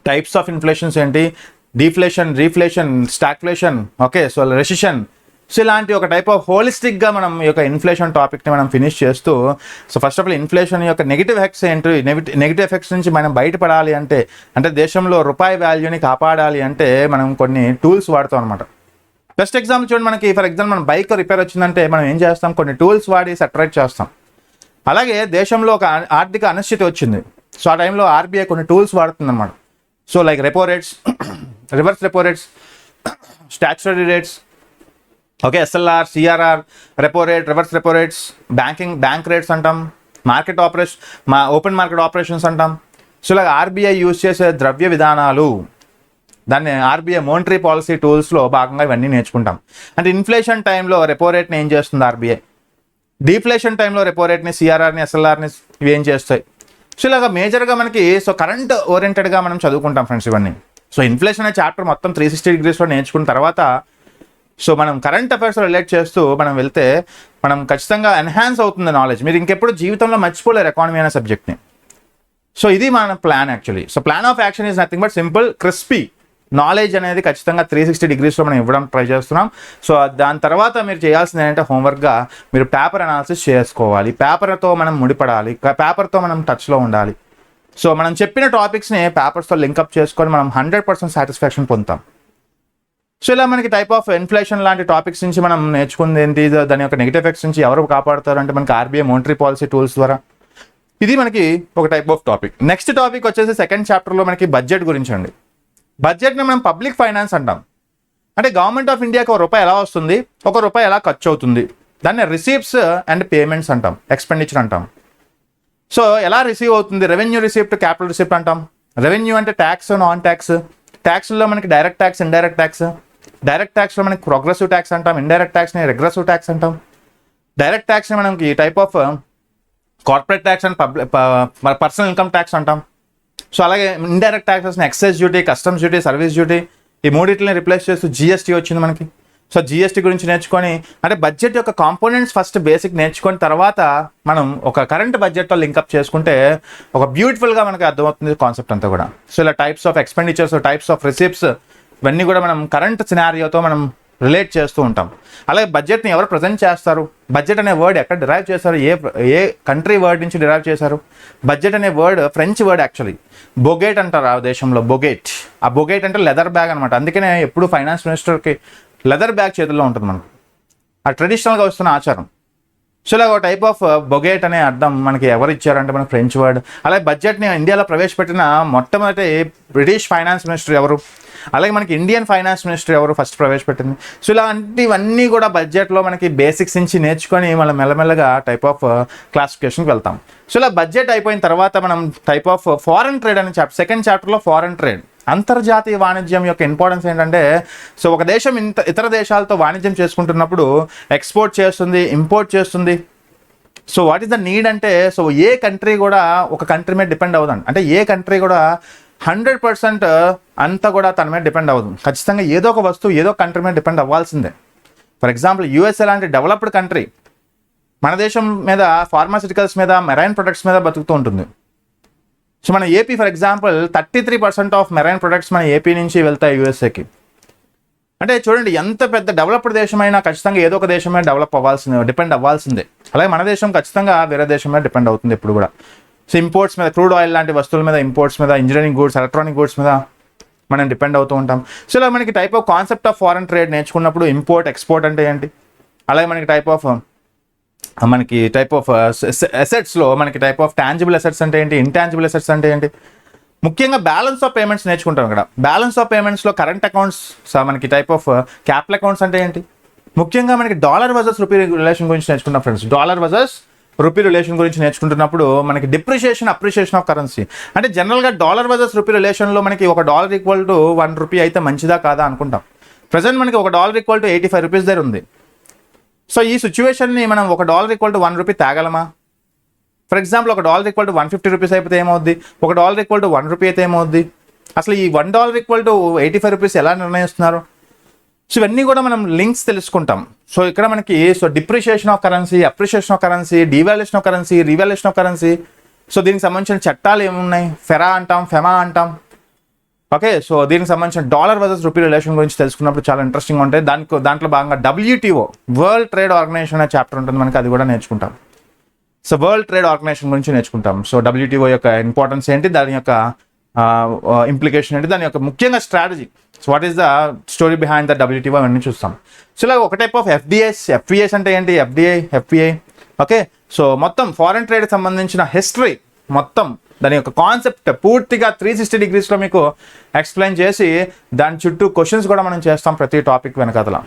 టైప్స్ ఆఫ్ ఇన్ఫ్లేషన్స్ ఏంటి, deflation, reflation, stagflation, okay, so recession. So ఇలాంటి ఒక టైప్ ఆఫ్ హోలిస్టిక్గా మనం ఈ యొక్క ఇన్ఫ్లేషన్ టాపిక్ని మనం ఫినిష్ చేస్తూ, so first of all inflation యొక్క నెగిటివ్ ఎఫెక్ట్స్ ఏంటి, నెగిటివ్ ఎఫెక్ట్స్ నుంచి మనం బయటపడాలి అంటే దేశంలో రూపాయి వాల్యూని కాపాడాలి అంటే మనం కొన్ని టూల్స్ వాడతాం అనమాట. బెస్ట్ ఎగ్జాంపుల్ చూడండి, మనకి ఫర్ ఎగ్జాంపుల్ మన బైక్ రిపేర్ వచ్చిందంటే మనం ఏం చేస్తాం, కొన్ని టూల్స్ వాడి సెటరైట్ చేస్తాం. అలాగే దేశంలో ఒక ఆర్థిక అనిశ్చితి వచ్చింది, సో ఆ టైంలో ఆర్బీఐ కొన్ని టూల్స్ వాడుతుంది అనమాట. So like repo rates, reverse repo rates, statutory rates, okay, SLR, CRR, repo rate, reverse repo rates, bank rates అంటాం, మార్కెట్ ఓపెన్ మార్కెట్ ఆపరేషన్స్ అంటాం. సో ఇలా ఆర్బీఐ యూజ్ చేసే ద్రవ్య విధానాలు, దాన్ని ఆర్బీఐ మోనిటరీ పాలసీ టూల్స్లో భాగంగా ఇవన్నీ నేర్చుకుంటాం. అంటే ఇన్ఫ్లేషన్ టైంలో రెపో రేట్ని ఏం చేస్తుంది ఆర్బీఐ, డిఫ్లేషన్ టైంలో రెపో రేట్ని, సిఆర్ఆర్ని, ఎస్ఎల్ఆర్ని ఇవి ఏం చేస్తాయి. సో ఇలాగ మేజర్గా మనకి కరెంట్ ఓరియంటెడ్గా మనం చదువుకుంటాం ఫ్రెండ్స్ ఇవన్నీ. సో ఇన్ఫ్లేషన్ అనే చాప్టర్ మొత్తం 360 degreesలో నేర్చుకున్న తర్వాత మనం కరెంట్ అఫైర్స్లో రిలేట్ చేస్తూ మనం వెళ్తే మనం ఖచ్చితంగా ఎన్హాన్స్ అవుతుంది నాలెడ్జ్. మీరు ఇంకెప్పుడు జీవితంలో మర్చిపోలేరు ఎకానమీ అనే సబ్జెక్ట్ని. సో ఇది మన plan actually. So plan of action is nothing but simple, crispy knowledge అనేది ఖచ్చితంగా 360 degreesలో మనం ఇవ్వడం ట్రై చేస్తున్నాం. సో దాని తర్వాత మీరు చేయాల్సింది ఏంటంటే హోంవర్క్గా మీరు పేపర్ అనాలిసిస్ చేసుకోవాలి, పేపర్తో మనం ముడిపడాలి, పేపర్తో మనం టచ్లో ఉండాలి. సో మనం చెప్పిన టాపిక్స్ని పేపర్స్తో లింకప్ చేసుకొని మనం 100% సాటిస్ఫాక్షన్ పొందుతాం. సో ఇలా మనకి టైప్ ఆఫ్ ఇన్ఫ్లేషన్ లాంటి టాపిక్స్ నుంచి మనం నేర్చుకుంది ఏంటి, దాని యొక్క నెగిటివ్ ఎఫెక్ట్స్ నుంచి ఎవరు కాపాడుతారు అంటే మనకి ఆర్బీఐ మోనిటరీ పాలసీ టూల్స్ ద్వారా. ఇది మనకి ఒక type of topic. Next topic వచ్చేసి సెకండ్ చాప్టర్లో మనకి బడ్జెట్ గురించి అండి. బడ్జెట్ని మనం పబ్లిక్ ఫైనాన్స్ అంటాం. అంటే గవర్నమెంట్ ఆఫ్ ఇండియాకి ₹1 ఎలా వస్తుంది, ₹1 ఎలా ఖర్చు అవుతుంది, దాన్ని రిసీప్ట్స్ అండ్ పేమెంట్స్ అంటాం, ఎక్స్పెండిచర్ అంటాం. సో ఎలా రిసీవ్ అవుతుంది, రెవెన్యూ రిసిప్ట్, క్యాపిటల్ రిసిప్ట్ అంటాం. రెవెన్యూ అంటే ట్యాక్స్, నాన్ ట్యాక్స్. ట్యాక్స్లో మనకి direct tax, indirect tax. Direct ట్యాక్స్లో మనకి ప్రోగ్రెసివ్ ట్యాక్స్ అంటాం, ఇండైరెక్ట్ ట్యాక్స్ని రెగ్రెసివ్ ట్యాక్స్ అంటాం. డైరెక్ట్ ట్యాక్స్ని మనకి type of corporate tax and personal income tax అంటాం. సో అలాగే ఇండైరెక్ట్ ట్యాక్సెస్ని excise duty, customs duty, service duty, ఈ మూడింటిని రిప్లేస్ చేస్తూ జిఎస్టీ వచ్చింది మనకి. సో జిఎస్టీ గురించి నేర్చుకొని అంటే బడ్జెట్ యొక్క కాంపోనెంట్స్ ఫస్ట్ బేసిక్ నేర్చుకొని తర్వాత మనం ఒక కరెంట్ బడ్జెట్తో లింకప్ చేసుకుంటే ఒక బ్యూటిఫుల్గా మనకి అర్థమవుతుంది కాన్సెప్ట్ అంతా కూడా. సో ఇలా types of expenditures, types of receipts ఇవన్నీ కూడా మనం కరెంట్ సినారియోతో మనం రిలేట్ చేస్తూ ఉంటాం. అలాగే బడ్జెట్ని ఎవరు ప్రజెంట్ చేస్తారు, బడ్జెట్ అనే వర్డ్ ఎక్కడ డిరైవ్ చేశారు, ఏ కంట్రీ వర్డ్ నుంచి డిరైవ్ చేశారు. బడ్జెట్ అనే వర్డ్ ఫ్రెంచ్ వర్డ్ యాక్చువల్లీ. బొగేట్ అంటారు ఆ దేశంలో, బొగేట్. ఆ బొగేట్ అంటే లెదర్ బ్యాగ్ అనమాట. అందుకనే ఎప్పుడు ఫైనాన్స్ మినిస్టర్కి లెదర్ బ్యాగ్ చేతుల్లో ఉంటుంది మనకు, ఆ ట్రెడిషనల్గా వస్తున్న ఆచారం. సో ఇలా ఒక టైప్ ఆఫ్ బొగేట్ అనే అర్థం మనకి ఎవరు ఇచ్చారంటే మనకి ఫ్రెంచ్ వర్డ్. అలాగే బడ్జెట్ని ఇండియాలో ప్రవేశపెట్టిన మొట్టమొదటి బ్రిటిష్ ఫైనాన్స్ మినిస్టర్ ఎవరు, అలాగే మనకి ఇండియన్ ఫైనాన్స్ మినిస్టర్ ఎవరు ఫస్ట్ ప్రవేశపెట్టింది. సో ఇలాంటివన్నీ కూడా బడ్జెట్లో మనకి బేసిక్స్ నుంచి నేర్చుకొని మనం మెల్లమెల్లగా టైప్ ఆఫ్ క్లాసిఫికేషన్కి వెళ్తాం. సో ఇలా బడ్జెట్ అయిపోయిన తర్వాత మనం టైప్ ఆఫ్ ఫారెన్ ట్రేడ్ అనే సెకండ్ చాప్టర్లో ఫారెన్ ట్రేడ్, అంతర్జాతీయ వాణిజ్యం యొక్క ఇంపార్టెన్స్ ఏంటంటే సో ఒక దేశం ఇతర దేశాలతో వాణిజ్యం చేసుకుంటున్నప్పుడు ఎక్స్పోర్ట్ చేస్తుంది, ఇంపోర్ట్ చేస్తుంది. So what is the need అంటే సో ఏ కంట్రీ కూడా ఒక కంట్రీ మీద డిపెండ్ అవ్వదండి. అంటే ఏ కంట్రీ కూడా 100% అంతా కూడా తన మీద డిపెండ్ అవ్వదు. ఖచ్చితంగా ఏదో ఒక వస్తువు ఏదో కంట్రీ మీద డిపెండ్ అవ్వాల్సిందే. ఫర్ ఎగ్జాంపుల్ యూఎస్ఏ లాంటి డెవలప్డ్ కంట్రీ మన దేశం మీద ఫార్మాసిటికల్స్ మీద, మెరైన్ ప్రొడక్ట్స్ మీద బతుకుతూ ఉంటుంది. సో మన AP for example 33% of marine products మన ఏపీ నుంచి వెళ్తాయి యూఎస్ఏకి. అంటే చూడండి ఎంత పెద్ద డెవలప్డ్ దేశమైనా ఖచ్చితంగా ఏదో ఒక దేశం మీద డిపెండ్ అవ్వాల్సిందే. అలాగే మన దేశం ఖచ్చితంగా వేరే దేశం మీద డిపెండ్ అవుతుంది ఎప్పుడు కూడా. సో ఇంపోర్ట్స్ మీద, క్రూడ్ ఆయిల్ లాంటి వస్తువుల మీద, ఇంపోర్ట్స్ మీద, ఇంజనీరింగ్ గూడ్స్, ఎలక్ట్రానిక్ గూడ్స్ మీద మనం డిపెండ్ అవుతూ ఉంటాం. సో ఇలా మనకి type of concept of foreign trade నేర్చుకున్నప్పుడు ఇంపోర్ట్, ఎక్స్పోర్ట్ అంటే ఏంటి, అలాగే మనకి టైప్ ఆఫ్ అసెట్స్లో మనకి టైప్ ఆఫ్ టాంజిబుల్ అసెట్స్ అంటే ఏంటి, ఇంటాంజిబుల్ అసెట్స్ అంటే ఏంటి, ముఖ్యంగా బ్యాలెన్స్ ఆఫ్ పేమెంట్స్ నేర్చుకుంటాం. ఇక్కడ బ్యాలెన్స్ ఆఫ్ పేమెంట్స్లో కరెంట్ అకౌంట్స్, మనకి టైప్ ఆఫ్ క్యాపిటల్ అకౌంట్స్ అంటే ఏంటి, ముఖ్యంగా మనకి డాలర్ వర్సెస్ రూపీ రిలేషన్ గురించి నేర్చుకుంటాం friends. Dollar versus rupee relation గురించి నేర్చుకుంటున్నప్పుడు మనకి డిప్రిషియేషన్, అప్రిషియేషన్ ఆఫ్ కరెన్సీ. అంటే జనరల్గా డాలర్ వర్సెస్ రూపీ రిలేషన్లో మనకి $1 = ₹1 అయితే మంచిదా కాదా అనుకుంటాం. ప్రజెంట్ మనకి $1 = ₹85 దగ్గర ఉంది. సో ఈ సిచ్యువేషన్ని మనం $1 = ₹1 తేగలమా? ఫర్ ఎగ్జాంపుల్ $1 = ₹150 అయిపోతే ఏమవుద్ది, $1 = ₹1 అయితే ఏమవుద్ది, అసలు ఈ $1 = ₹85 ఎలా నిర్ణయిస్తున్నారు? సో ఇవన్నీ కూడా మనం లింక్స్ తెలుసుకుంటాం. సో ఇక్కడ మనకి depreciation of currency, appreciation of currency, devaluation of currency, revaluation of currency. So దీనికి సంబంధించిన చట్టాలు ఏమున్నాయి, ఫెరా అంటాం, ఫెమా అంటాం. ఓకే, సో దీనికి సంబంధించిన డాలర్ వర్సెస్ రూపీ రిలేషన్ గురించి తెలుసుకున్నప్పుడు చాలా ఇంట్రెస్టింగ్ ఉంటాయి. దాంట్లో భాగంగా WTO, వరల్డ్ ట్రేడ్ ఆర్గనైజేషన్ అనే చాప్టర్ ఉంటుంది మనకి, అది కూడా నేర్చుకుంటాం. సో వరల్డ్ ట్రేడ్ ఆర్గనైజేషన్ గురించి నేర్చుకుంటాం. సో WTO యొక్క ఇంపార్టెన్స్ ఏంటి, దాని యొక్క ఇంప్లికేషన్ ఏంటి, దాని యొక్క ముఖ్యంగా strategy, so what is the story behind the WTO అవన్నీ చూస్తాం. సో ఇలా ఒక టైప్ ఆఫ్ FDIs అంటే ఏంటి, FDI, FPI. ఓకే, సో మొత్తం ఫారెన్ ట్రేడ్కి సంబంధించిన హిస్టరీ మొత్తం దాని యొక్క కాన్సెప్ట్ పూర్తిగా 360 degreesలో మీకు ఎక్స్ప్లెయిన్ చేసి దాని చుట్టూ క్వశ్చన్స్ కూడా మనం చేస్తాం ప్రతి టాపిక్ వెనకాతల.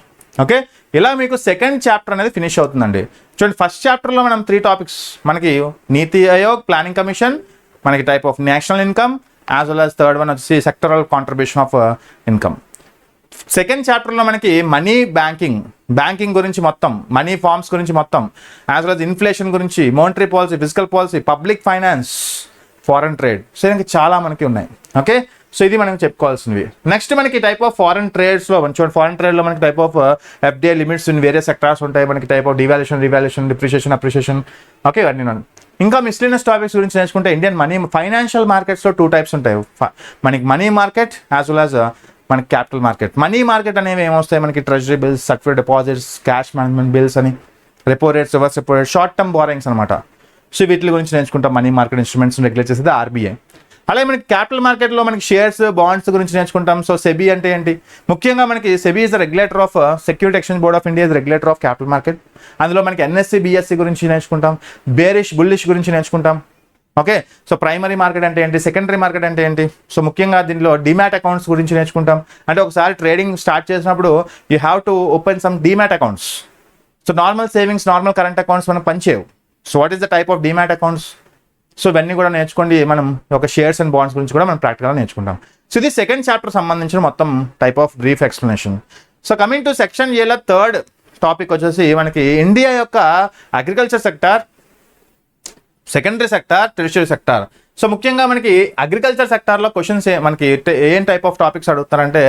ఓకే, ఇలా మీకు సెకండ్ చాప్టర్ అనేది ఫినిష్ అవుతుందండి. చూడండి, ఫస్ట్ చాప్టర్లో మనం 3 టాపిక్స్, మనకి నీతి ఆయోగ్, ప్లానింగ్ కమిషన్, మనకి type of national income, as well as third one వచ్చి sectoral contribution of income. Second చాప్టర్లో మనకి మనీ బ్యాంకింగ్ గురించి మొత్తం, మనీ ఫార్మ్స్ గురించి మొత్తం, యాజ్ వెల్ యాజ్ ఇన్ఫ్లేషన్ గురించి, monetary policy, physical policy, public finance, foreign trade. So ఇంకా చాలా మనకి ఉన్నాయి. ఓకే, సో ఇది మనం చెప్పుకోవాల్సినవి. నెక్స్ట్ మనకి టైప్ ఆఫ్ ఫారెన్ ట్రేడ్స్లో చూడండి, ఫారెన్ ట్రేడ్లో మనకి type of FDI limits in various sectors ఉంటాయి. మనకి type of devaluation, revaluation, depreciation, appreciation. Okay, ఇవన్నీ ఇంకా మిస్లీనియస్ టాపిక్స్ గురించి నేర్చుకుంటే ఇండియన్ మనీ ఫైనాన్షియల్ మార్కెట్స్లో 2 టైప్స్ ఉంటాయి. మనకి money market as well as మనకి క్యాపిటల్ మార్కెట్. మనీ మార్కెట్ అనేవి ఏమొస్తాయి, మనకి treasury bills, certificate deposits, cash management bills అని, repo rates, reverse repo rate, short term borrowings అనమాట. సో వీటి గురించి నేర్చుకుంటాం. మనీ మార్కెట్ ఇన్స్ట్రుమెంట్స్ రెగ్యులేట్ చేసేది ఆర్బీఐ. అలాగే మనకి క్యాపిటల్ మార్కెట్లో మనకి షేర్స్, బాండ్స్ గురించి నేర్చుకుంటాం. సో సెబీ అంటే ఏంటి, ముఖ్యంగా మనకి SEBI is the regulator of security exchange board of India, is regulator of capital market. అందులో మనకి ఎన్ఎస్సి, బిఎస్సి గురించి నేర్చుకుంటాం, బేరిష్, బుల్లిష్ గురించి నేర్చుకుంటాం. ఓకే, సో ప్రైమరీ మార్కెట్ అంటే ఏంటి, సెకండరీ మార్కెట్ అంటే ఏంటి. సో ముఖ్యంగా దీనిలో డిమాట్ అకౌంట్స్ గురించి నేర్చుకుంటాం. అంటే ఒకసారి ట్రేడింగ్ స్టార్ట్ చేసినప్పుడు you have to open some demat accounts. So normal savings, normal current accounts మనం పనిచేయవు. So what is the type of demat accounts. So ఇవన్నీ కూడా నేర్చుకోండి. మనం ఒక షేర్స్ అండ్ బాండ్స్ గురించి కూడా మనం ప్రాక్టికల్గా నేర్చుకుంటాం. సో ఇది సెకండ్ చాప్టర్ సంబంధించిన మొత్తం type of brief explanation. So coming to section ఏలో థర్డ్ టాపిక్ వచ్చేసి మనకి ఇండియా యొక్క agriculture sector, secondary sector, tertiary sector. So ముఖ్యంగా మనకి అగ్రికల్చర్ సెక్టార్లో క్వశ్చన్స్ మనకి ఏం టైప్ ఆఫ్ టాపిక్స్ అడుగుతారంటే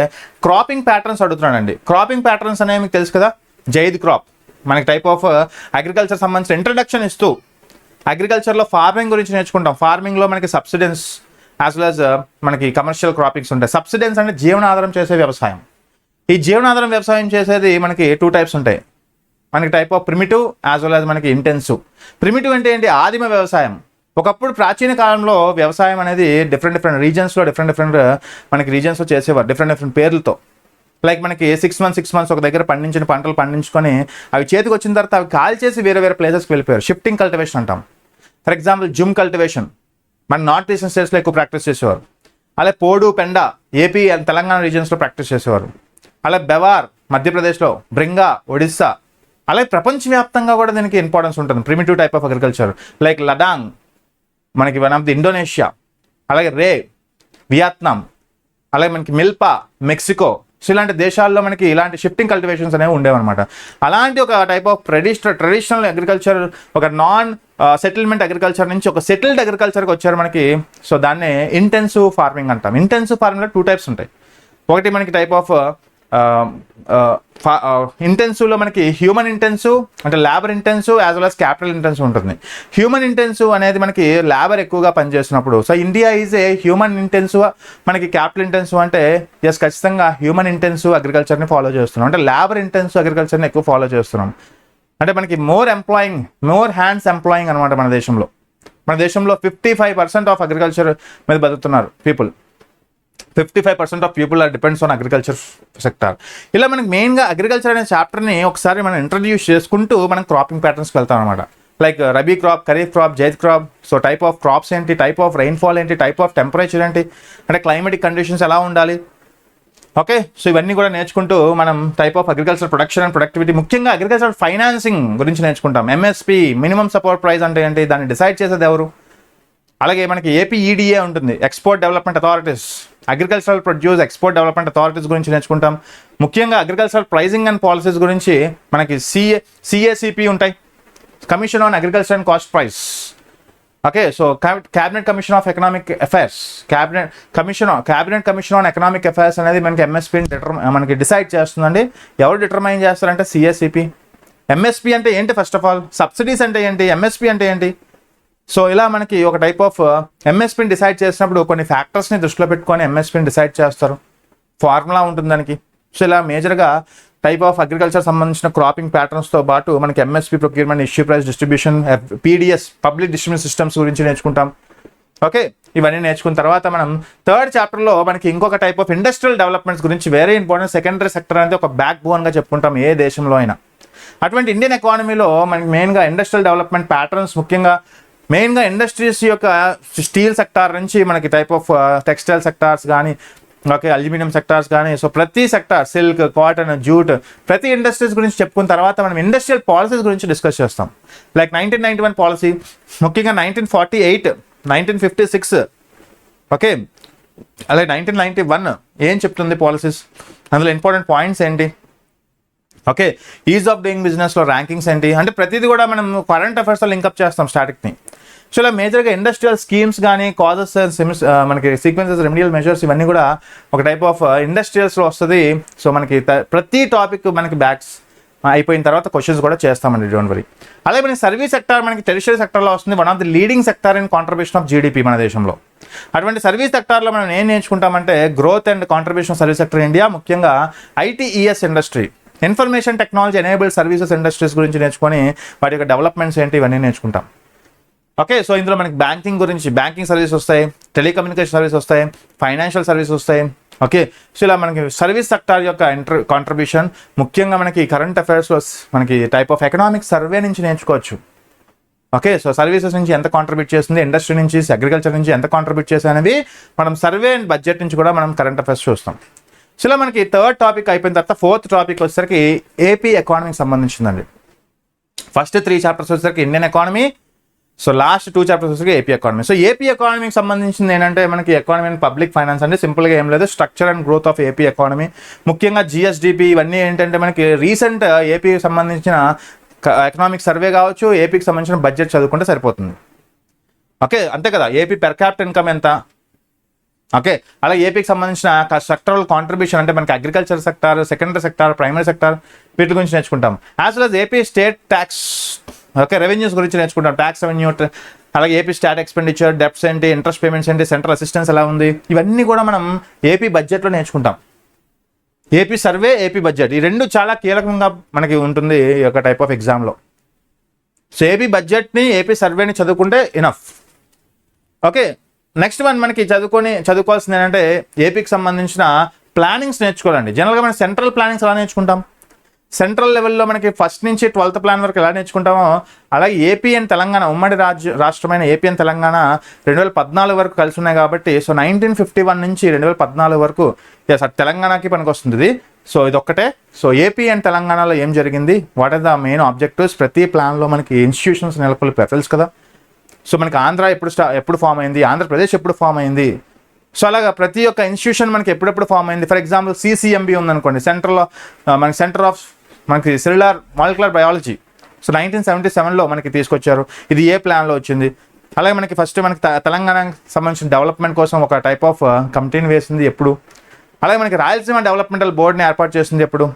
క్రాపింగ్ ప్యాటర్న్స్ అడుగుతున్నాడండి. క్రాపింగ్ ప్యాటర్న్స్ అనేవి మీకు తెలుసు కదా, జైద్ క్రాప్. మనకి టైప్ ఆఫ్ అగ్రికల్చర్ సంబంధించిన ఇంట్రడక్షన్ ఇస్తూ అగ్రికల్చర్లో ఫార్మింగ్ గురించి నేర్చుకుంటాం. ఫార్మింగ్లో మనకి సబ్సిడెన్స్ యాజ్ వెల్ యాజ్ మనకి కమర్షియల్ క్రాపింగ్స్ ఉంటాయి. సబ్సిడెన్స్ అంటే జీవనాధారం చేసే వ్యవసాయం. ఈ జీవనాధారం వ్యవసాయం చేసేది మనకి 2 టైప్స్ ఉంటాయి. మనకి type of primitive as well as మనకి ఇంటెన్సివ్. ప్రిమిటివ్ అంటే ఏంటి, ఆదిమ వ్యవసాయం. ఒకప్పుడు ప్రాచీన కాలంలో వ్యవసాయం అనేది డిఫరెంట్ రీజన్స్లో మనకి రీజన్స్లో చేసేవారు, డిఫరెంట్ పేర్లతో. లైక్ మనకి 6 months ఒక దగ్గర పండించిన పంటలు పండించుకొని అవి చేతికి వచ్చిన తర్వాత అవి కాల్ చేసి వేరే ప్లేసెస్కి వెళ్ళిపోయారు. షిఫ్టింగ్ కల్టివేషన్ అంటాం. ఫర్ ఎగ్జాంపుల్ జుమ్ కల్టివేషన్ మన నార్త్ ఈస్టర్న్ స్టేట్స్లో ఎక్కువ ప్రాక్టీస్ చేసేవారు. అలాగే పోడు, పెండ ఏపీ అండ్ తెలంగాణ రీజన్స్లో ప్రాక్టీస్ చేసేవారు. అలాగే బెవార్ మధ్యప్రదేశ్లో, బ్రింగా ఒడిస్సా. అలాగే ప్రపంచవ్యాప్తంగా కూడా దీనికి ఇంపార్టెన్స్ ఉంటుంది. Primitive type of agriculture like లడాంగ్ మనకి వన్ ఆఫ్ ది ఇండోనేషియా, అలాగే రే వియత్నాం, అలాగే మనకి మిల్పా మెక్సికో. సో ఇలాంటి దేశాల్లో మనకి ఇలాంటి షిఫ్టింగ్ కల్టివేషన్స్ అనేవి ఉండేవన్నమాట. అలాంటి ఒక టైప్ ఆఫ్ ట్రెడిషనల్ అగ్రికల్చర్, ఒక నాన్ సెటిల్మెంట్ అగ్రికల్చర్ నుంచి ఒక సెటిల్డ్ అగ్రికల్చర్కి వచ్చారు మనకి. సో దాన్నే ఇంటెన్సివ్ ఫార్మింగ్ అంటాం. ఇంటెన్సివ్ ఫార్మింగ్లో 2 టైప్స్ ఉంటాయి. ఒకటి మనకి టైప్ ఆఫ్ ఇంటెన్సివ్లో మనకి హ్యూమన్ ఇంటెన్సివ్ అంటే labour intensive as well as capital intensive ఉంటుంది. హ్యూమన్ ఇంటెన్సివ్ అనేది మనకి లేబర్ ఎక్కువగా పనిచేస్తున్నప్పుడు. So India is a human intensive, మనకి క్యాపిటల్ ఇంటెన్సివ్ అంటే ఎస్ ఖచ్చితంగా హ్యూమన్ ఇంటెన్సివ్ అగ్రికల్చర్ని ఫాలో చేస్తున్నాం. అంటే లేబర్ ఇంటెన్సివ్ అగ్రికల్చర్ని ఎక్కువ ఫాలో చేస్తున్నాం. అంటే మనకి మోర్ హ్యాండ్స్ ఎంప్లాయింగ్ అనమాట. మన దేశంలో 55% ఆఫ్ అగ్రికల్చర్ మీద బతుకుతున్నారు people. 55% of people are depends on agriculture sector. ఇలా మనకి మెయిన్గా అగ్రికల్చర్ అనే చాప్టర్ని ఒకసారి మనం ఇంట్రడ్యూస్ చేసుకుంటూ మనం క్రాపింగ్ ప్యాటర్న్స్కి వెళ్తాం అనమాట. Like rabi crop, kharif crop, zaid crop. So type of crops ఏంటి, టైప్ ఆఫ్ రెయిన్ఫాల్ ఏంటి, టైప్ ఆఫ్ టెంపరేచర్ ఏంటి, అంటే క్లైమేటిక్ కండిషన్స్ ఎలా ఉండాలి. ఓకే, సో ఇవన్నీ కూడా నేర్చుకుంటూ మనం type of agriculture production and productivity, ముఖ్యంగా అగ్రికల్చర్ ఫైనాన్సింగ్ గురించి నేర్చుకుంటాం. ఎంఎస్పి మినిమం సపోర్ట్ ప్రైస్ అంటే ఏంటి, దాన్ని డిసైడ్ చేసేది ఎవరు. అలాగే మనకి ఏపీఈడిఏ ఉంటుంది, export development authorities. Agricultural produce export development authorities గురించి నేర్చుకుంటాం. ముఖ్యంగా అగ్రికల్చరల్ ప్రైజింగ్ అండ్ పాలసీస్ గురించి మనకి సిఏసిపి ఉంటాయి, commission on agriculture and cost price. Okay, so cabinet commission of economic affairs, cabinet commission on economic affairs అనేది మనకి ఎంఎస్పీని మనకి డిసైడ్ చేస్తుందండి. ఎవరు డిటర్మైన్ చేస్తారంటే సిఎస్సిపి. ఎంఎస్పి అంటే ఏంటి, ఫస్ట్ ఆఫ్ ఆల్ సబ్సిడీస్ అంటే ఏంటి, ఎంఎస్పి అంటే ఏంటి. సో ఇలా మనకి ఒక టైప్ ఆఫ్ ఎంఎస్పీని డిసైడ్ చేసినప్పుడు కొన్ని ఫ్యాక్టర్స్ని దృష్టిలో పెట్టుకొని ఎంఎస్పీని డిసైడ్ చేస్తారు. ఫార్ములా ఉంటుంది దానికి. సో ఇలా మేజర్గా టైప్ ఆఫ్ అగ్రికల్చర్ సంబంధించిన క్రాపింగ్ ప్యాటర్న్స్తో పాటు మనకి MSP procurement, issue price distribution, PDS public distribution systems గురించి నేర్చుకుంటాం. ఓకే, ఇవన్నీ నేర్చుకున్న తర్వాత మనం థర్డ్ చాప్టర్లో మనకి ఇంకొక టైప్ ఆఫ్ ఇండస్ట్రియల్ డెవలప్మెంట్స్ గురించి వెరీ ఇంపార్టెంట్. సెకండరీ సెక్టర్ అనేది ఒక బ్యాక్ బోన్గా చెప్పుకుంటాం ఏ దేశంలో అయినా. అటువంటి ఇండియన్ ఎకానమీలో మనకి మెయిన్గా ఇండస్ట్రియల్ డెవలప్మెంట్ ప్యాటర్న్స్, ముఖ్యంగా మెయిన్గా ఇండస్ట్రీస్ యొక్క స్టీల్ సెక్టార్ నుంచి మనకి టైప్ ఆఫ్ టెక్స్టైల్ సెక్టార్స్ కానీ, ఓకే, అల్యూమినియం సెక్టార్స్ కానీ, సో ప్రతి సెక్టార్, సిల్క్, కాటన్, జూట్, ప్రతి ఇండస్ట్రీస్ గురించి చెప్పుకున్న తర్వాత మనం ఇండస్ట్రియల్ పాలసీస్ గురించి డిస్కస్ చేస్తాం. లైక్ 1991 పాలసీ, ముఖ్యంగా 1948, 1956, ఓకే, అలాగే 1991 ఏం చెప్తుంది పాలసీస్, అందులో ఇంపార్టెంట్ పాయింట్స్ ఏంటి, ఓకే, ఈజ్ ఆఫ్ డూయింగ్ బిజినెస్లో ర్యాంకింగ్స్ ఏంటి, అంటే ప్రతిదీ కూడా మనం కరెంట్ అఫైర్స్తో లింకప్ చేస్తాం స్టాటిక్ని. సో ఇలా మేజర్గా ఇండస్ట్రియల్ స్కీమ్స్ కానీ, కాజెస్, మనకి సీక్వెన్సెస్, రెమెడియల్ మెజర్స్, ఇవన్నీ కూడా ఒక టైప్ ఆఫ్ ఇండస్ట్రియల్స్లో వస్తుంది. సో మనకి ప్రతి టాపిక్ మనకి బ్యాక్స్ అయిపోయిన తర్వాత క్వశ్చన్స్ కూడా చేస్తామండి, డోంట్ వరీ. అలాగే మనకి సర్వీస్ సెక్టార్ మనకి టెరిషరీ సెక్టార్లో వస్తుంది, one of the leading sector in contribution of GDP మన దేశంలో. అటువంటి సర్వీస్ సెక్టార్లో మనం ఏం నేర్చుకుంటామంటే growth and contribution service sector India, ముఖ్యంగా ITES industry, information technology enabled services industries గురించి నేర్చుకొని వాటి యొక్క డెవలప్మెంట్స్ ఏంటి ఇవన్నీ నేర్చుకుంటాం. ఓకే, సో ఇందులో మనకి బ్యాంకింగ్ గురించి, బ్యాంకింగ్ సర్వీస్ వస్తాయి, టెలికమ్యూనికేషన్ సర్వీస్ వస్తాయి, ఫైనాన్షియల్ సర్వీస్ వస్తాయి. ఓకే, సో ఇలా మనకి సర్వీస్ సెక్టార్ యొక్క కాంట్రిబ్యూషన్ ముఖ్యంగా మనకి కరెంట్ అఫైర్స్లో మనకి టైప్ ఆఫ్ ఎకనామిక్ సర్వే నుంచి నేర్చుకోవచ్చు. ఓకే, సో సర్వీసెస్ నుంచి ఎంత కాంట్రిబ్యూట్ చేస్తుంది, ఇండస్ట్రీ నుంచి, అగ్రికల్చర్ నుంచి ఎంత కాంట్రిబ్యూట్ చేస్తుంది అనేవి మనం సర్వే అండ్ బడ్జెట్ నుంచి కూడా మనం కరెంట్ అఫైర్స్ చూస్తాం. సో ఇలా మనకి థర్డ్ టాపిక్ అయిపోయిన తర్వాత ఫోర్త్ టాపిక్ వచ్చేసరికి ఏపీ ఎకానమీకి సంబంధించిందండి. ఫస్ట్ 3 చాప్టర్స్ వచ్చేసరికి Indian economy, so last 2 chapters వచ్చేసరికి ఏపీ ఎకానమీ. సో ఏపీ ఎకానమీకి సంబంధించింది ఏంటంటే మనకి ఎకానమీ అండ్ పబ్లిక్ ఫైనాన్స్ అంటే సింపుల్గా ఏం లేదు, structure and growth of AP economy, ముఖ్యంగా జిఎస్డిపి, ఇవన్నీ ఏంటంటే మనకి రీసెంట్ ఏపీకి సంబంధించిన ఎకనామిక్ సర్వే కావచ్చు, ఏపీకి సంబంధించిన బడ్జెట్ చదువుకుంటే సరిపోతుంది. ఓకే, అంతే కదా, ఏపీ పెర్ క్యాపిటల్ ఇన్కమ్ ఎంత, ఓకే, అలా ఏపీకి సంబంధించిన సెక్టరల్ కాంట్రిబ్యూషన్ అంటే మనకి agriculture sector, secondary sector, primary sector, వీటి గురించి నేర్చుకుంటాం. As well as AP state tax, okay, revenues గురించి నేర్చుకుంటాం, ట్యాక్స్ రెవెన్యూ, అలాగే ఏపీ స్టాట్ ఎక్స్పెండిచర్, డెప్ట్స్ ఏంటి, ఇంట్రెస్ట్ పేమెంట్స్ ఏంటి, సెంట్రల్ అసిస్టెన్స్ ఎలా ఉంది, ఇవన్నీ కూడా మనం ఏపీ బడ్జెట్లో నేర్చుకుంటాం. ఏపీ సర్వే, ఏపీ బడ్జెట్, ఈ రెండు చాలా కీలకంగా మనకి ఉంటుంది ఈ యొక్క టైప్ ఆఫ్ ఎగ్జామ్లో. సో ఏపీ బడ్జెట్ని, ఏపీ సర్వేని చదువుకుంటే ఇనఫ్. ఓకే, నెక్స్ట్ వన్ మనకి చదువుకోవాల్సింది ఏంటంటే ఏపీకి సంబంధించిన ప్లానింగ్స్ నేర్చుకోవాలండి. జనరల్గా మనం సెంట్రల్ ప్లానింగ్స్ ఎలా నేర్చుకుంటాం, సెంట్రల్ లెవెల్లో మనకి ఫస్ట్ నుంచి 12th ప్లాన్ వరకు ఎలా నేర్చుకుంటామో, అలాగే ఏపీ అండ్ తెలంగాణ ఉమ్మడి రాష్ట్రమైన ఏపీ అండ్ తెలంగాణ 2014 వరకు కలిసి ఉన్నాయి కాబట్టి, సో 1951 నుంచి 2014 వరకు తెలంగాణకి పనికి వస్తుంది. సో ఇదొక్కటే. సో ఏపీ అండ్ తెలంగాణలో ఏం జరిగింది, what are the main objectives, ప్రతి ప్లాన్లో మనకి ఇన్స్టిట్యూషన్స్ నెలకొల్పారు తెలుసు కదా. సో మనకి ఆంధ్ర ఎప్పుడు ఫామ్ అయింది, ఆంధ్రప్రదేశ్ ఎప్పుడు ఫామ్ అయింది, సో అలాగా ప్రతి ఒక్క ఇన్స్టిట్యూషన్ మనకి ఎప్పుడెప్పుడు ఫామ్ అయింది. ఫర్ ఎగ్జాంపుల్ సిసిఎంబి ఉందనుకోండి, మనకి సెంటర్ ఆఫ్ మనకి సెల్యులార్ మాలిక్యులర్ బయాలజీ, సో 1977లో మనకి తీసుకొచ్చారు. ఇది ఏ ప్లాన్లో వచ్చింది. అలాగే మనకి ఫస్ట్ మనకి తెలంగాణకు సంబంధించిన డెవలప్మెంట్ కోసం ఒక టైప్ ఆఫ్ కమిటీని వేసింది ఎప్పుడు. అలాగే మనకి రాయలసీమ డెవలప్మెంటల్ బోర్డుని ఏర్పాటు చేసింది ఎప్పుడు.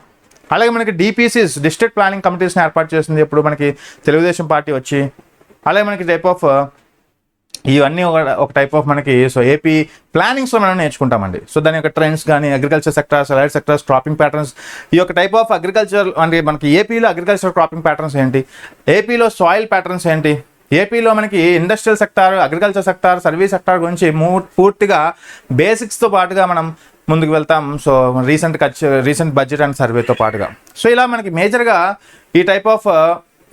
అలాగే మనకి డిపిసిస్, డిస్ట్రిక్ట్ ప్లానింగ్ కమిటీస్ని ఏర్పాటు చేసింది ఎప్పుడు, మనకి తెలుగుదేశం పార్టీ వచ్చి. అలాగే మనకి టైప్ ఆఫ్ ఇవన్నీ ఒక టైప్ ఆఫ్ మనకి సో ఏపీ ప్లానింగ్స్లో మనం నేర్చుకుంటామండి. సో దాని యొక్క ట్రెండ్స్ కానీ, agriculture sectors, allied sectors, cropping patterns, ఈ యొక్క టైప్ ఆఫ్ అగ్రికల్చర్ అంటే మనకి ఏపీలో అగ్రికల్చర్ క్రాపింగ్ ప్యాటర్న్స్ ఏంటి, ఏపీలో సాయిల్ ప్యాటర్న్స్ ఏంటి, ఏపీలో మనకి industrial sector, agriculture sector, service sector గురించి పూర్తిగా బేసిక్స్తో పాటుగా మనం ముందుకు వెళ్తాం. సో రీసెంట్ బడ్జెట్ అండ్ సర్వేతో పాటుగా. సో ఇలా మనకి మేజర్గా ఈ టైప్ ఆఫ్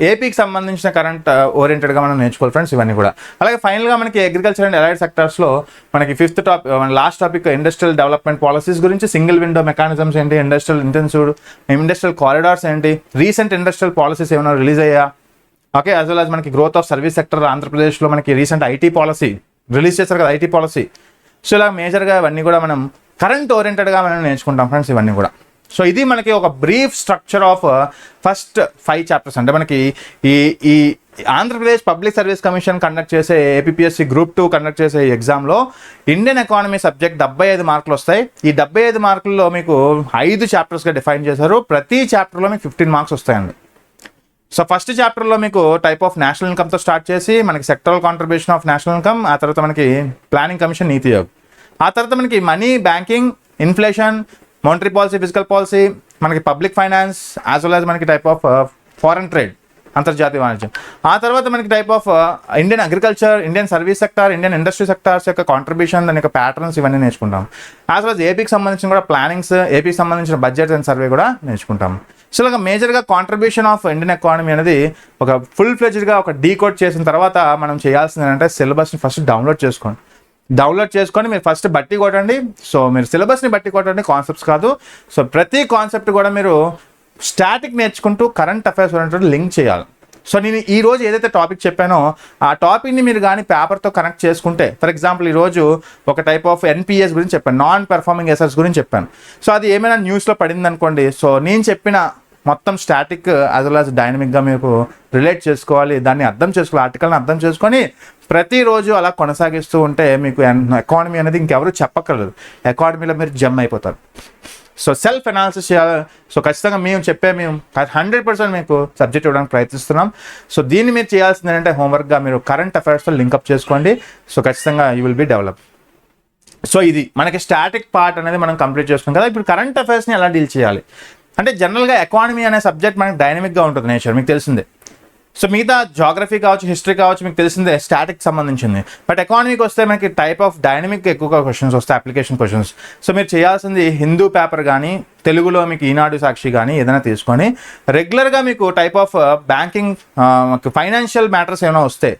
ఏపీకి సంబంధించిన కరెంట్ ఓరియంటెడ్గా మనం నేర్చుకోవాలి ఫ్రెండ్స్ ఇవన్నీ కూడా. అలాగే ఫైనల్గా మనకి అగ్రికల్చర్ అండ్ అలైడ్ సెక్టార్స్లో మనకి fifth topic, last topic industrial development policies గురించి, సింగిల్ విండో మెకానిజమ్స్ ఏంటి, ఇండస్ట్రియల్ కారిడార్స్ ఏంటి, రీసెంట్ ఇండస్ట్రియల్ పాలసీస్ ఏమైనా రిలీజ్ అయ్యా, ఓకే, యాజ్ వెల్ యాజ్ మనకి గ్రోత్ ఆఫ్ సర్వీస్ సెక్టర్, ఆంధ్రప్రదేశ్లో మనకి రీసెంట్ ఐటీ పాలసీ రిలీజ్ చేశారు కదా, ఐటీ పాలసీ. సో ఇలా మేజర్గా ఇవన్నీ కూడా మనం కరెంట్ ఓరియంటెడ్గా మనం నేర్చుకుంటాం ఫ్రెండ్స్ ఇవన్నీ కూడా. సో ఇది మనకి ఒక brief structure of first 5 chapters. అంటే మనకి ఈ Andhra Pradesh public service commission conduct చేసే ఏపీఎస్సి గ్రూప్ 2 కండక్ట్ చేసే ఎగ్జామ్లో ఇండియన్ ఎకానమీ సబ్జెక్ట్ 75 మార్కులు వస్తాయి. ఈ 75 మార్కుల్లో మీకు 5 చాప్టర్స్గా డిఫైన్ చేశారు. ప్రతి చాప్టర్లో మీకు 15 మార్క్స్ వస్తాయండి. సో ఫస్ట్ చాప్టర్లో మీకు టైప్ ఆఫ్ నేషనల్ ఇన్కమ్తో స్టార్ట్ చేసి మనకి sectoral contribution of national income, ఆ తర్వాత మనకి ప్లానింగ్ కమిషన్, నీతి ఆయోగ్, ఆ తర్వాత మనకి money, banking, inflation, monetary policy, physical policy, మనకి public finance, as well as మనకి టైప్ ఆఫ్ ఫారెన్ ట్రేడ్, అంతర్జాతీయ వాణిజ్యం. ఆ తర్వాత మనకి type of Indian agriculture, Indian service sector, Indian industry sectors యొక్క కాంట్రిబ్యూషన్, దాని యొక్క ప్యాటర్న్స్ ఇవన్నీ నేర్చుకుంటాం. యాజ్ వెల్ ఏపీకి సంబంధించిన కూడా ప్లానింగ్స్, ఏపీకి సంబంధించిన బడ్జెట్ అండ్ సర్వే కూడా నేర్చుకుంటాం. సో ఇలాగ మేజర్గా కాంట్రిబ్యూషన్ ఆఫ్ ఇండియన్ ఎకానమీ అనేది ఒక ఫుల్ ఫ్లెజ్డ్గా ఒక డీకోడ్ చేసిన తర్వాత మనం చేయాల్సింది ఏంటంటే సిలబస్ని ఫస్ట్ డౌన్లోడ్ చేసుకొని మీరు ఫస్ట్ బట్టి కొట్టండి. సో మీరు సిలబస్ని బట్టి కొట్టండి, కాన్సెప్ట్స్ కాదు. సో ప్రతి కాన్సెప్ట్ కూడా మీరు స్టాటిక్ నేర్చుకుంటూ కరెంట్ అఫైర్స్ ఉన్నటువంటి లింక్ చేయాలి. సో నేను ఈ రోజు ఏదైతే టాపిక్ చెప్పానో ఆ టాపిక్ని మీరు కానీ పేపర్తో కనెక్ట్ చేసుకుంటే, ఫర్ ఎగ్జాంపుల్ ఈరోజు ఒక టైప్ ఆఫ్ ఎన్పిఎస్ గురించి చెప్పాను, నాన్ పెర్ఫార్మింగ్ అసెట్స్ గురించి చెప్పాను. సో అది ఏమైనా న్యూస్లో పడింది అనుకోండి, సో నేను చెప్పిన మొత్తం స్టాటిక్ యాజ్ వెల్ యాజ్ డైనమిక్గా మీకు రిలేట్ చేసుకోవాలి, దాన్ని అర్థం చేసుకోవాలి, ఆర్టికల్ని అర్థం చేసుకొని ప్రతిరోజు అలా కొనసాగిస్తూ ఉంటే మీకు ఎకానమీ అనేది ఇంకెవరు చెప్పక్కర్లేదు, ఎకానమీలో మీరు జమ్ అయిపోతారు. సో సెల్ఫ్ అనాలిసిస్ చేయాలి. సో ఖచ్చితంగా మేము 100% మీకు సబ్జెక్ట్ ఇవ్వడానికి ప్రయత్నిస్తున్నాం. సో దీన్ని మీరు చేయాల్సింది ఏంటంటే హోంవర్క్గా మీరు కరెంట్ అఫైర్స్తో లింకప్ చేసుకోండి. సో ఖచ్చితంగా you will be develop. So ఇది మనకి స్టాటిక్ పార్ట్ అనేది మనం కంప్లీట్ చేసుకున్నాం కదా. ఇప్పుడు కరెంట్ అఫైర్స్ని ఎలా డీల్ చేయాలి అంటే జనరల్గా ఎకానమీ అనే సబ్జెక్ట్ మనకి డైనమిక్గా ఉంటుంది నేచర్, మీకు తెలిసిందే. సో మిగతా జాగ్రఫీ కావచ్చు, హిస్టరీ కావచ్చు, మీకు తెలిసిందే స్టాటిక్ సంబంధించింది. బట్ ఎకానమీకి వస్తే మనకి టైప్ ఆఫ్ డైనమిక్ ఎక్కువగా క్వశ్చన్స్ వస్తాయి, అప్లికేషన్ క్వశ్చన్స్. సో మీరు చేయాల్సింది హిందూ పేపర్ కానీ, తెలుగులో మీకు ఈనాడు సాక్షి కానీ ఏదైనా తీసుకొని రెగ్యులర్గా మీకు type of banking, financial matters ఏమైనా వస్తే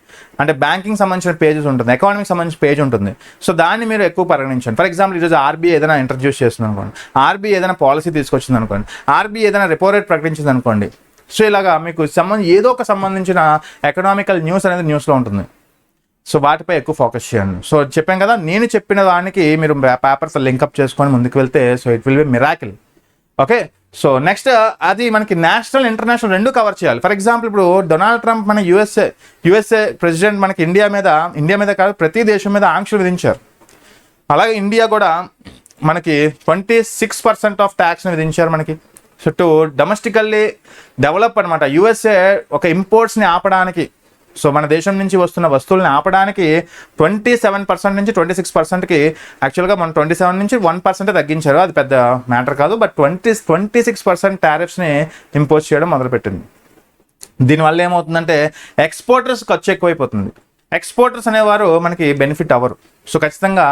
అంటే బ్యాంకింగ్ సంబంధించిన పేజెస్ ఉంటుంది, ఎకానమీకి సంబంధించిన పేజ్ ఉంటుంది. సో దాన్ని మీరు ఎక్కువ పరిగణించండి. ఫర్ ఎగ్జాంపుల్ ఈరోజు ఆర్బీఐ ఏదైనా ఇంట్రడ్యూస్ చేస్తుంది అనుకోండి, ఆర్బీఐ ఏదైనా పాలసీ తీసుకొచ్చింది అనుకోండి, ఆర్బీఐ ఏదైనా రెపో రేట్ ప్రకటించింది అనుకోండి. సో ఇలాగా మీకు ఏదో ఒక సంబంధించిన ఎకనామికల్ న్యూస్ అనేది న్యూస్లో ఉంటుంది. సో వాటిపై ఎక్కువ ఫోకస్ చేయండి. సో చెప్పాను కదా, నేను చెప్పిన దానికి మీరు పేపర్స్ లింకప్ చేసుకొని ముందుకు వెళ్తే so it will be miracle. Okay, so next అది మనకి నేషనల్, ఇంటర్నేషనల్ రెండు కవర్ చేయాలి. ఫర్ ఎగ్జాంపుల్ ఇప్పుడు డొనాల్డ్ ట్రంప్ మన యుఎస్ఏ ప్రెసిడెంట్ మనకి ఇండియా మీద కాదు ప్రతి దేశం మీద ఆంక్షలు విధించారు. అలాగే ఇండియా కూడా మనకి 26% ఆఫ్ ట్యాక్స్ని విధించారు మనకి. సో టు డొమెస్టికల్లీ డెవలప్ అనమాట. యుఎస్ఏ ఒక ఇంపోర్ట్స్ని ఆపడానికి, సో మన దేశం నుంచి వస్తున్న వస్తువుల్ని ఆపడానికి 27% నుంచి 26%కి, యాక్చువల్గా మన 27 నుంచి 1% తగ్గించారు. అది పెద్ద మ్యాటర్ కాదు. బట్ 26% టారిఫ్స్ని ఇంపోజ్ చేయడం మొదలుపెట్టింది. దీనివల్ల ఏమవుతుందంటే ఎక్స్పోర్టర్స్ ఖర్చు ఎక్కువైపోతుంది. ఎక్స్పోర్టర్స్ అనేవారు మనకి బెనిఫిట్ అవ్వరు. సో ఖచ్చితంగా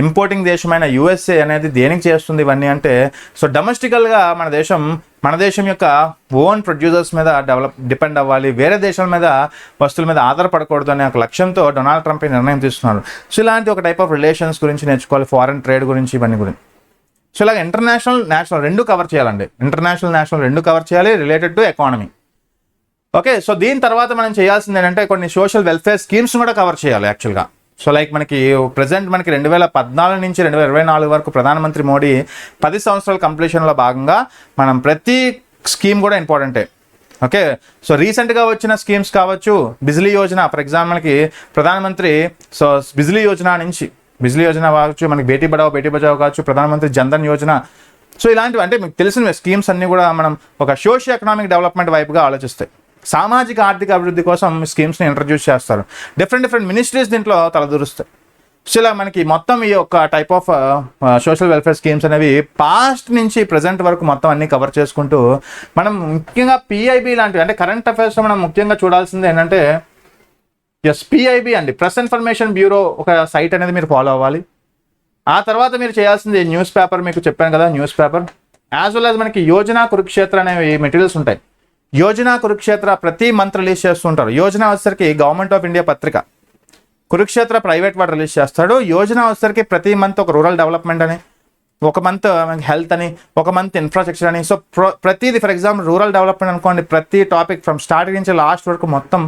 ఇంపోర్టింగ్ దేశమైన యుఎస్ఏ అనేది దేనికి చేస్తుంది ఇవన్నీ అంటే, సో డొమెస్టికల్గా మన దేశం యొక్క ఓన్ ప్రొడ్యూసర్స్ మీద డిపెండ్ అవ్వాలి, వేరే దేశాల మీద వస్తువుల మీద ఆధారపడకూడదు అనే ఒక లక్ష్యంతో డొనాల్డ్ ట్రంప్ ఈ నిర్ణయం తీసుకున్నారు. సో ఇలాంటి ఒక టైప్ ఆఫ్ రిలేషన్స్ గురించి నేర్చుకోవాలి, ఫారెన్ ట్రేడ్ గురించి, ఇవన్నీ గురించి. సో ఇలాగ ఇంటర్నేషనల్, నేషనల్ రెండు కవర్ చేయాలండి. ఇంటర్నేషనల్, నేషనల్ రెండు కవర్ చేయాలి related to economy. Okay, so దీని తర్వాత మనం చేయాల్సింది ఏంటంటే కొన్ని సోషల్ వెల్ఫేర్ స్కీమ్స్ కూడా కవర్ చేయాలి యాక్చువల్గా. సో లైక్ మనకి ప్రజెంట్ మనకి 2014 నుంచి 2024 వరకు ప్రధానమంత్రి మోడీ 10 సంవత్సరాల కంప్లీషన్లో భాగంగా మనం ప్రతి స్కీమ్ కూడా ఇంపార్టెంటే. ఓకే, సో రీసెంట్గా వచ్చిన స్కీమ్స్ కావచ్చు, బిజ్లీ యోజన ఫర్ ఎగ్జాంపుల్ మనకి ప్రధానమంత్రి, సో బిజ్లీ యోజన కావచ్చు, మనకి బేటీ పడావో బేటీ బచావో కావచ్చు, ప్రధానమంత్రి జన్ధన్ యోజన. సో ఇలాంటివి అంటే మీకు తెలిసిన స్కీమ్స్ అన్నీ కూడా మనం ఒక సోషియో ఎకనామిక్ డెవలప్మెంట్ వైపుగా ఆలోచిస్తాయి. సామాజిక ఆర్థిక అభివృద్ధి కోసం స్కీమ్స్ని ఇంట్రడ్యూస్ చేస్తారు. డిఫరెంట్ మినిస్ట్రీస్ దీంట్లో తలదూరుస్తాయి. సో ఇలా మనకి మొత్తం ఈ యొక్క type of social welfare schemes అనేవి పాస్ట్ నుంచి ప్రజెంట్ వరకు మొత్తం అన్ని కవర్ చేసుకుంటూ మనం ముఖ్యంగా పిఐబి లాంటివి అంటే కరెంట్ అఫైర్స్లో మనం ముఖ్యంగా చూడాల్సింది ఏంటంటే పిఐబి అండి, ప్రెస్ ఇన్ఫర్మేషన్ బ్యూరో ఒక సైట్ అనేది మీరు ఫాలో అవ్వాలి. ఆ తర్వాత మీరు చేయాల్సింది న్యూస్ పేపర్, మీకు చెప్పాను కదా news paper, as well as మనకి యోజన కురుక్షేత్ర అనేవి మెటీరియల్స్ ఉంటాయి. యోజన కురుక్షేత్ర ప్రతి మంత్ రిలీజ్ చేస్తుంటారు. యోజన వచ్చేసరికి గవర్నమెంట్ ఆఫ్ ఇండియా పత్రిక, కురుక్షేత్ర ప్రైవేట్ వాడు రిలీజ్ చేస్తాడు. యోజన వచ్చేసరికి ప్రతి మంత్ ఒక రూరల్ డెవలప్మెంట్ అని, ఒక మంత్ హెల్త్ అని, ఒక మంత్ ఇన్ఫ్రాస్ట్రక్చర్ అని. సో ప్రతిది ఫర్ ఎగ్జాంపుల్ రూరల్ డెవలప్మెంట్ అనుకోండి, ప్రతి టాపిక్ ఫ్రమ్ స్టార్టింగ్ నుంచి లాస్ట్ వరకు మొత్తం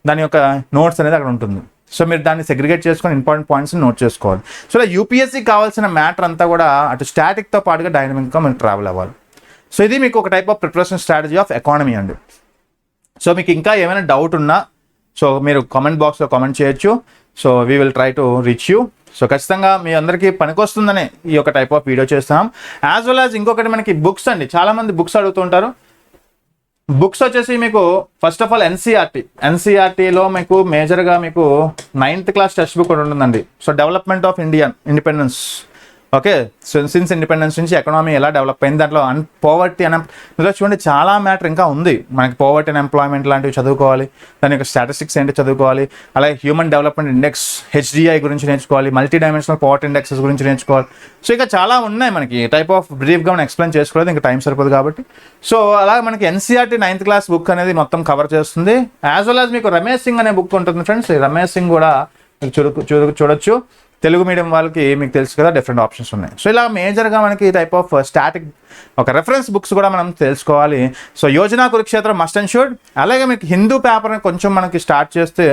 దాని యొక్క నోట్స్ అనేది అక్కడ ఉంటుంది. సో మీరు దాన్ని సెగ్రిగేట్ చేసుకొని ఇంపార్టెంట్ పాయింట్స్ని నోట్ చేసుకోవాలి. సో ఇలా యూపీఎస్సీకి కావాల్సిన మ్యాటర్ అంతా కూడా అటు స్టాటిక్తో పాటుగా డైనమిక్గా మీరు ట్రావెల్ అవ్వాలి. సో ఇది మీకు ఒక type of preparation strategy of economy అండి. సో మీకు ఇంకా ఏమైనా డౌట్ ఉన్నా సో మీరు కామెంట్ బాక్స్లో కామెంట్ చేయొచ్చు. So we will try to reach you. So ఖచ్చితంగా మీ అందరికీ పనికొస్తుందనే ఈ యొక్క టైప్ ఆఫ్ వీడియో చేస్తాం. యాజ్ వెల్ యాజ్ ఇంకొకటి మనకి బుక్స్ అండి, చాలామంది బుక్స్ అడుగుతుంటారు. బుక్స్ వచ్చేసి మీకు ఫస్ట్ ఆఫ్ ఆల్ ఎన్సీఆర్టీలో మీకు మేజర్గా మీకు 9th క్లాస్ టెక్స్ట్ బుక్ ఒకటి ఉంటుందండి. So development of Indian independence okay, so since independence నుంచి ఎకనామీ ఎలా డెవలప్ అయింది, దాంట్లో పోవర్టీ అండ్ ఇందులో చూడండి చాలా మ్యాటర్ ఇంకా ఉంది. మనకి పోవర్టీ అండ్ ఎంప్లాయ్మెంట్ లాంటివి చదువుకోవాలి, దాని యొక్క స్టాటిస్టిక్స్ ఏంటి చదువుకోవాలి, అలాగే హ్యూమన్ డెవలప్మెంట్ ఇండెక్స్ HDI గురించి నేర్చుకోవాలి, మల్టీ డైమెన్షనల్ పోవర్టీ ఇండెక్సెస్ గురించి నేర్చుకోవాలి. సో ఇక చాలా ఉన్నాయి మనకి టైప్ ఆఫ్ బ్రీఫ్గా మనం ఎక్స్ప్లెయిన్ చేసుకోలేదు, ఇంకా టైం సరిపోదు కాబట్టి. సో అలా మనకి NCERT 9th క్లాస్ బుక్ అనేది మొత్తం కవర్ చేస్తుంది. యాజ్ వెల్ యాజ్ మీకు రమేష్ సింగ్ అనే బుక్ ఉంటుంది ఫ్రెండ్స్. రమేష్ సింగ్ కూడా మీకు చూడొచ్చు. తెలుగు మీడియం వాళ్ళకి మీకు తెలుసు కదా, డిఫరెంట్ ఆప్షన్స్ ఉన్నాయి. సో ఇలా మేజర్గా మనకి టైప్ ఆఫ్ స్టాటిక్ ఒక రెఫరెన్స్ బుక్స్ కూడా మనం తెలుసుకోవాలి. సో యోజన కురుక్షేత్రం మస్ట్ అండ్ షుడ్. అలాగే మీకు హిందూ పేపర్ని కొంచెం మనకి స్టార్ట్ చేస్తే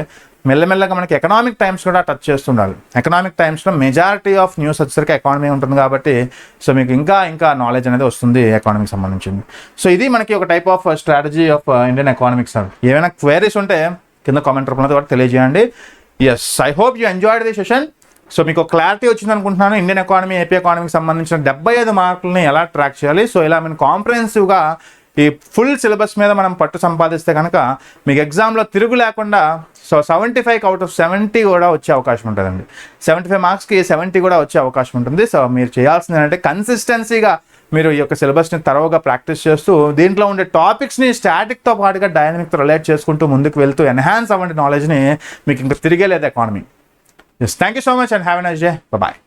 మెల్లమెల్లగా మనకి ఎకనామిక్ టైమ్స్ కూడా టచ్ చేస్తుండాలి. ఎకనామిక్ టైమ్స్లో మెజారిటీ ఆఫ్ న్యూస్ వచ్చేసరికి ఎకానమీ ఉంటుంది కాబట్టి సో మీకు ఇంకా నాలెడ్జ్ అనేది వస్తుంది ఎకానమీకి సంబంధించింది. సో ఇది మనకి ఒక type of strategy of Indian economics. ఏమైనా క్వైరీస్ ఉంటే కింద కామెంట్ రూపంలో కూడా తెలియజేయండి. Yes, I hope you enjoyed the session. So మీకు క్లారిటీ వచ్చింది అనుకుంటున్నాను. ఇండియన్ ఎకానమీ, AP ఎకానమీకి సంబంధించిన 75 మార్కులని ఎలా ట్రాక్ చేయాలి. సో ఇలా మనం కాంప్రహెన్సివ్గా ఈ ఫుల్ సిలబస్ మీద మనం పట్టు సంపాదిస్తే కనుక మీకు ఎగ్జామ్లో తిరుగు లేకుండా సో 75 out of 70 కూడా వచ్చే అవకాశం ఉంటుందండి. 75 మార్క్స్కి 70 కూడా వచ్చే అవకాశం ఉంటుంది. సో మీరు చేయాల్సింది ఏంటంటే కన్సిస్టెన్సీగా మీరు ఈ యొక్క సిలబస్ని తరోగా ప్రాక్టీస్ చేస్తూ దీంట్లో ఉండే టాపిక్స్ని స్టాటిక్తో పాటుగా డైనమిక్తో రిలేట్ చేసుకుంటూ ముందుకు వెళ్తూ ఎన్హాన్స్ అవ్వండి నాలెడ్జ్ని. మీకు ఇంకా తిరిగే లేదు economy. Yes, thank you so much and have a nice day. Bye-bye.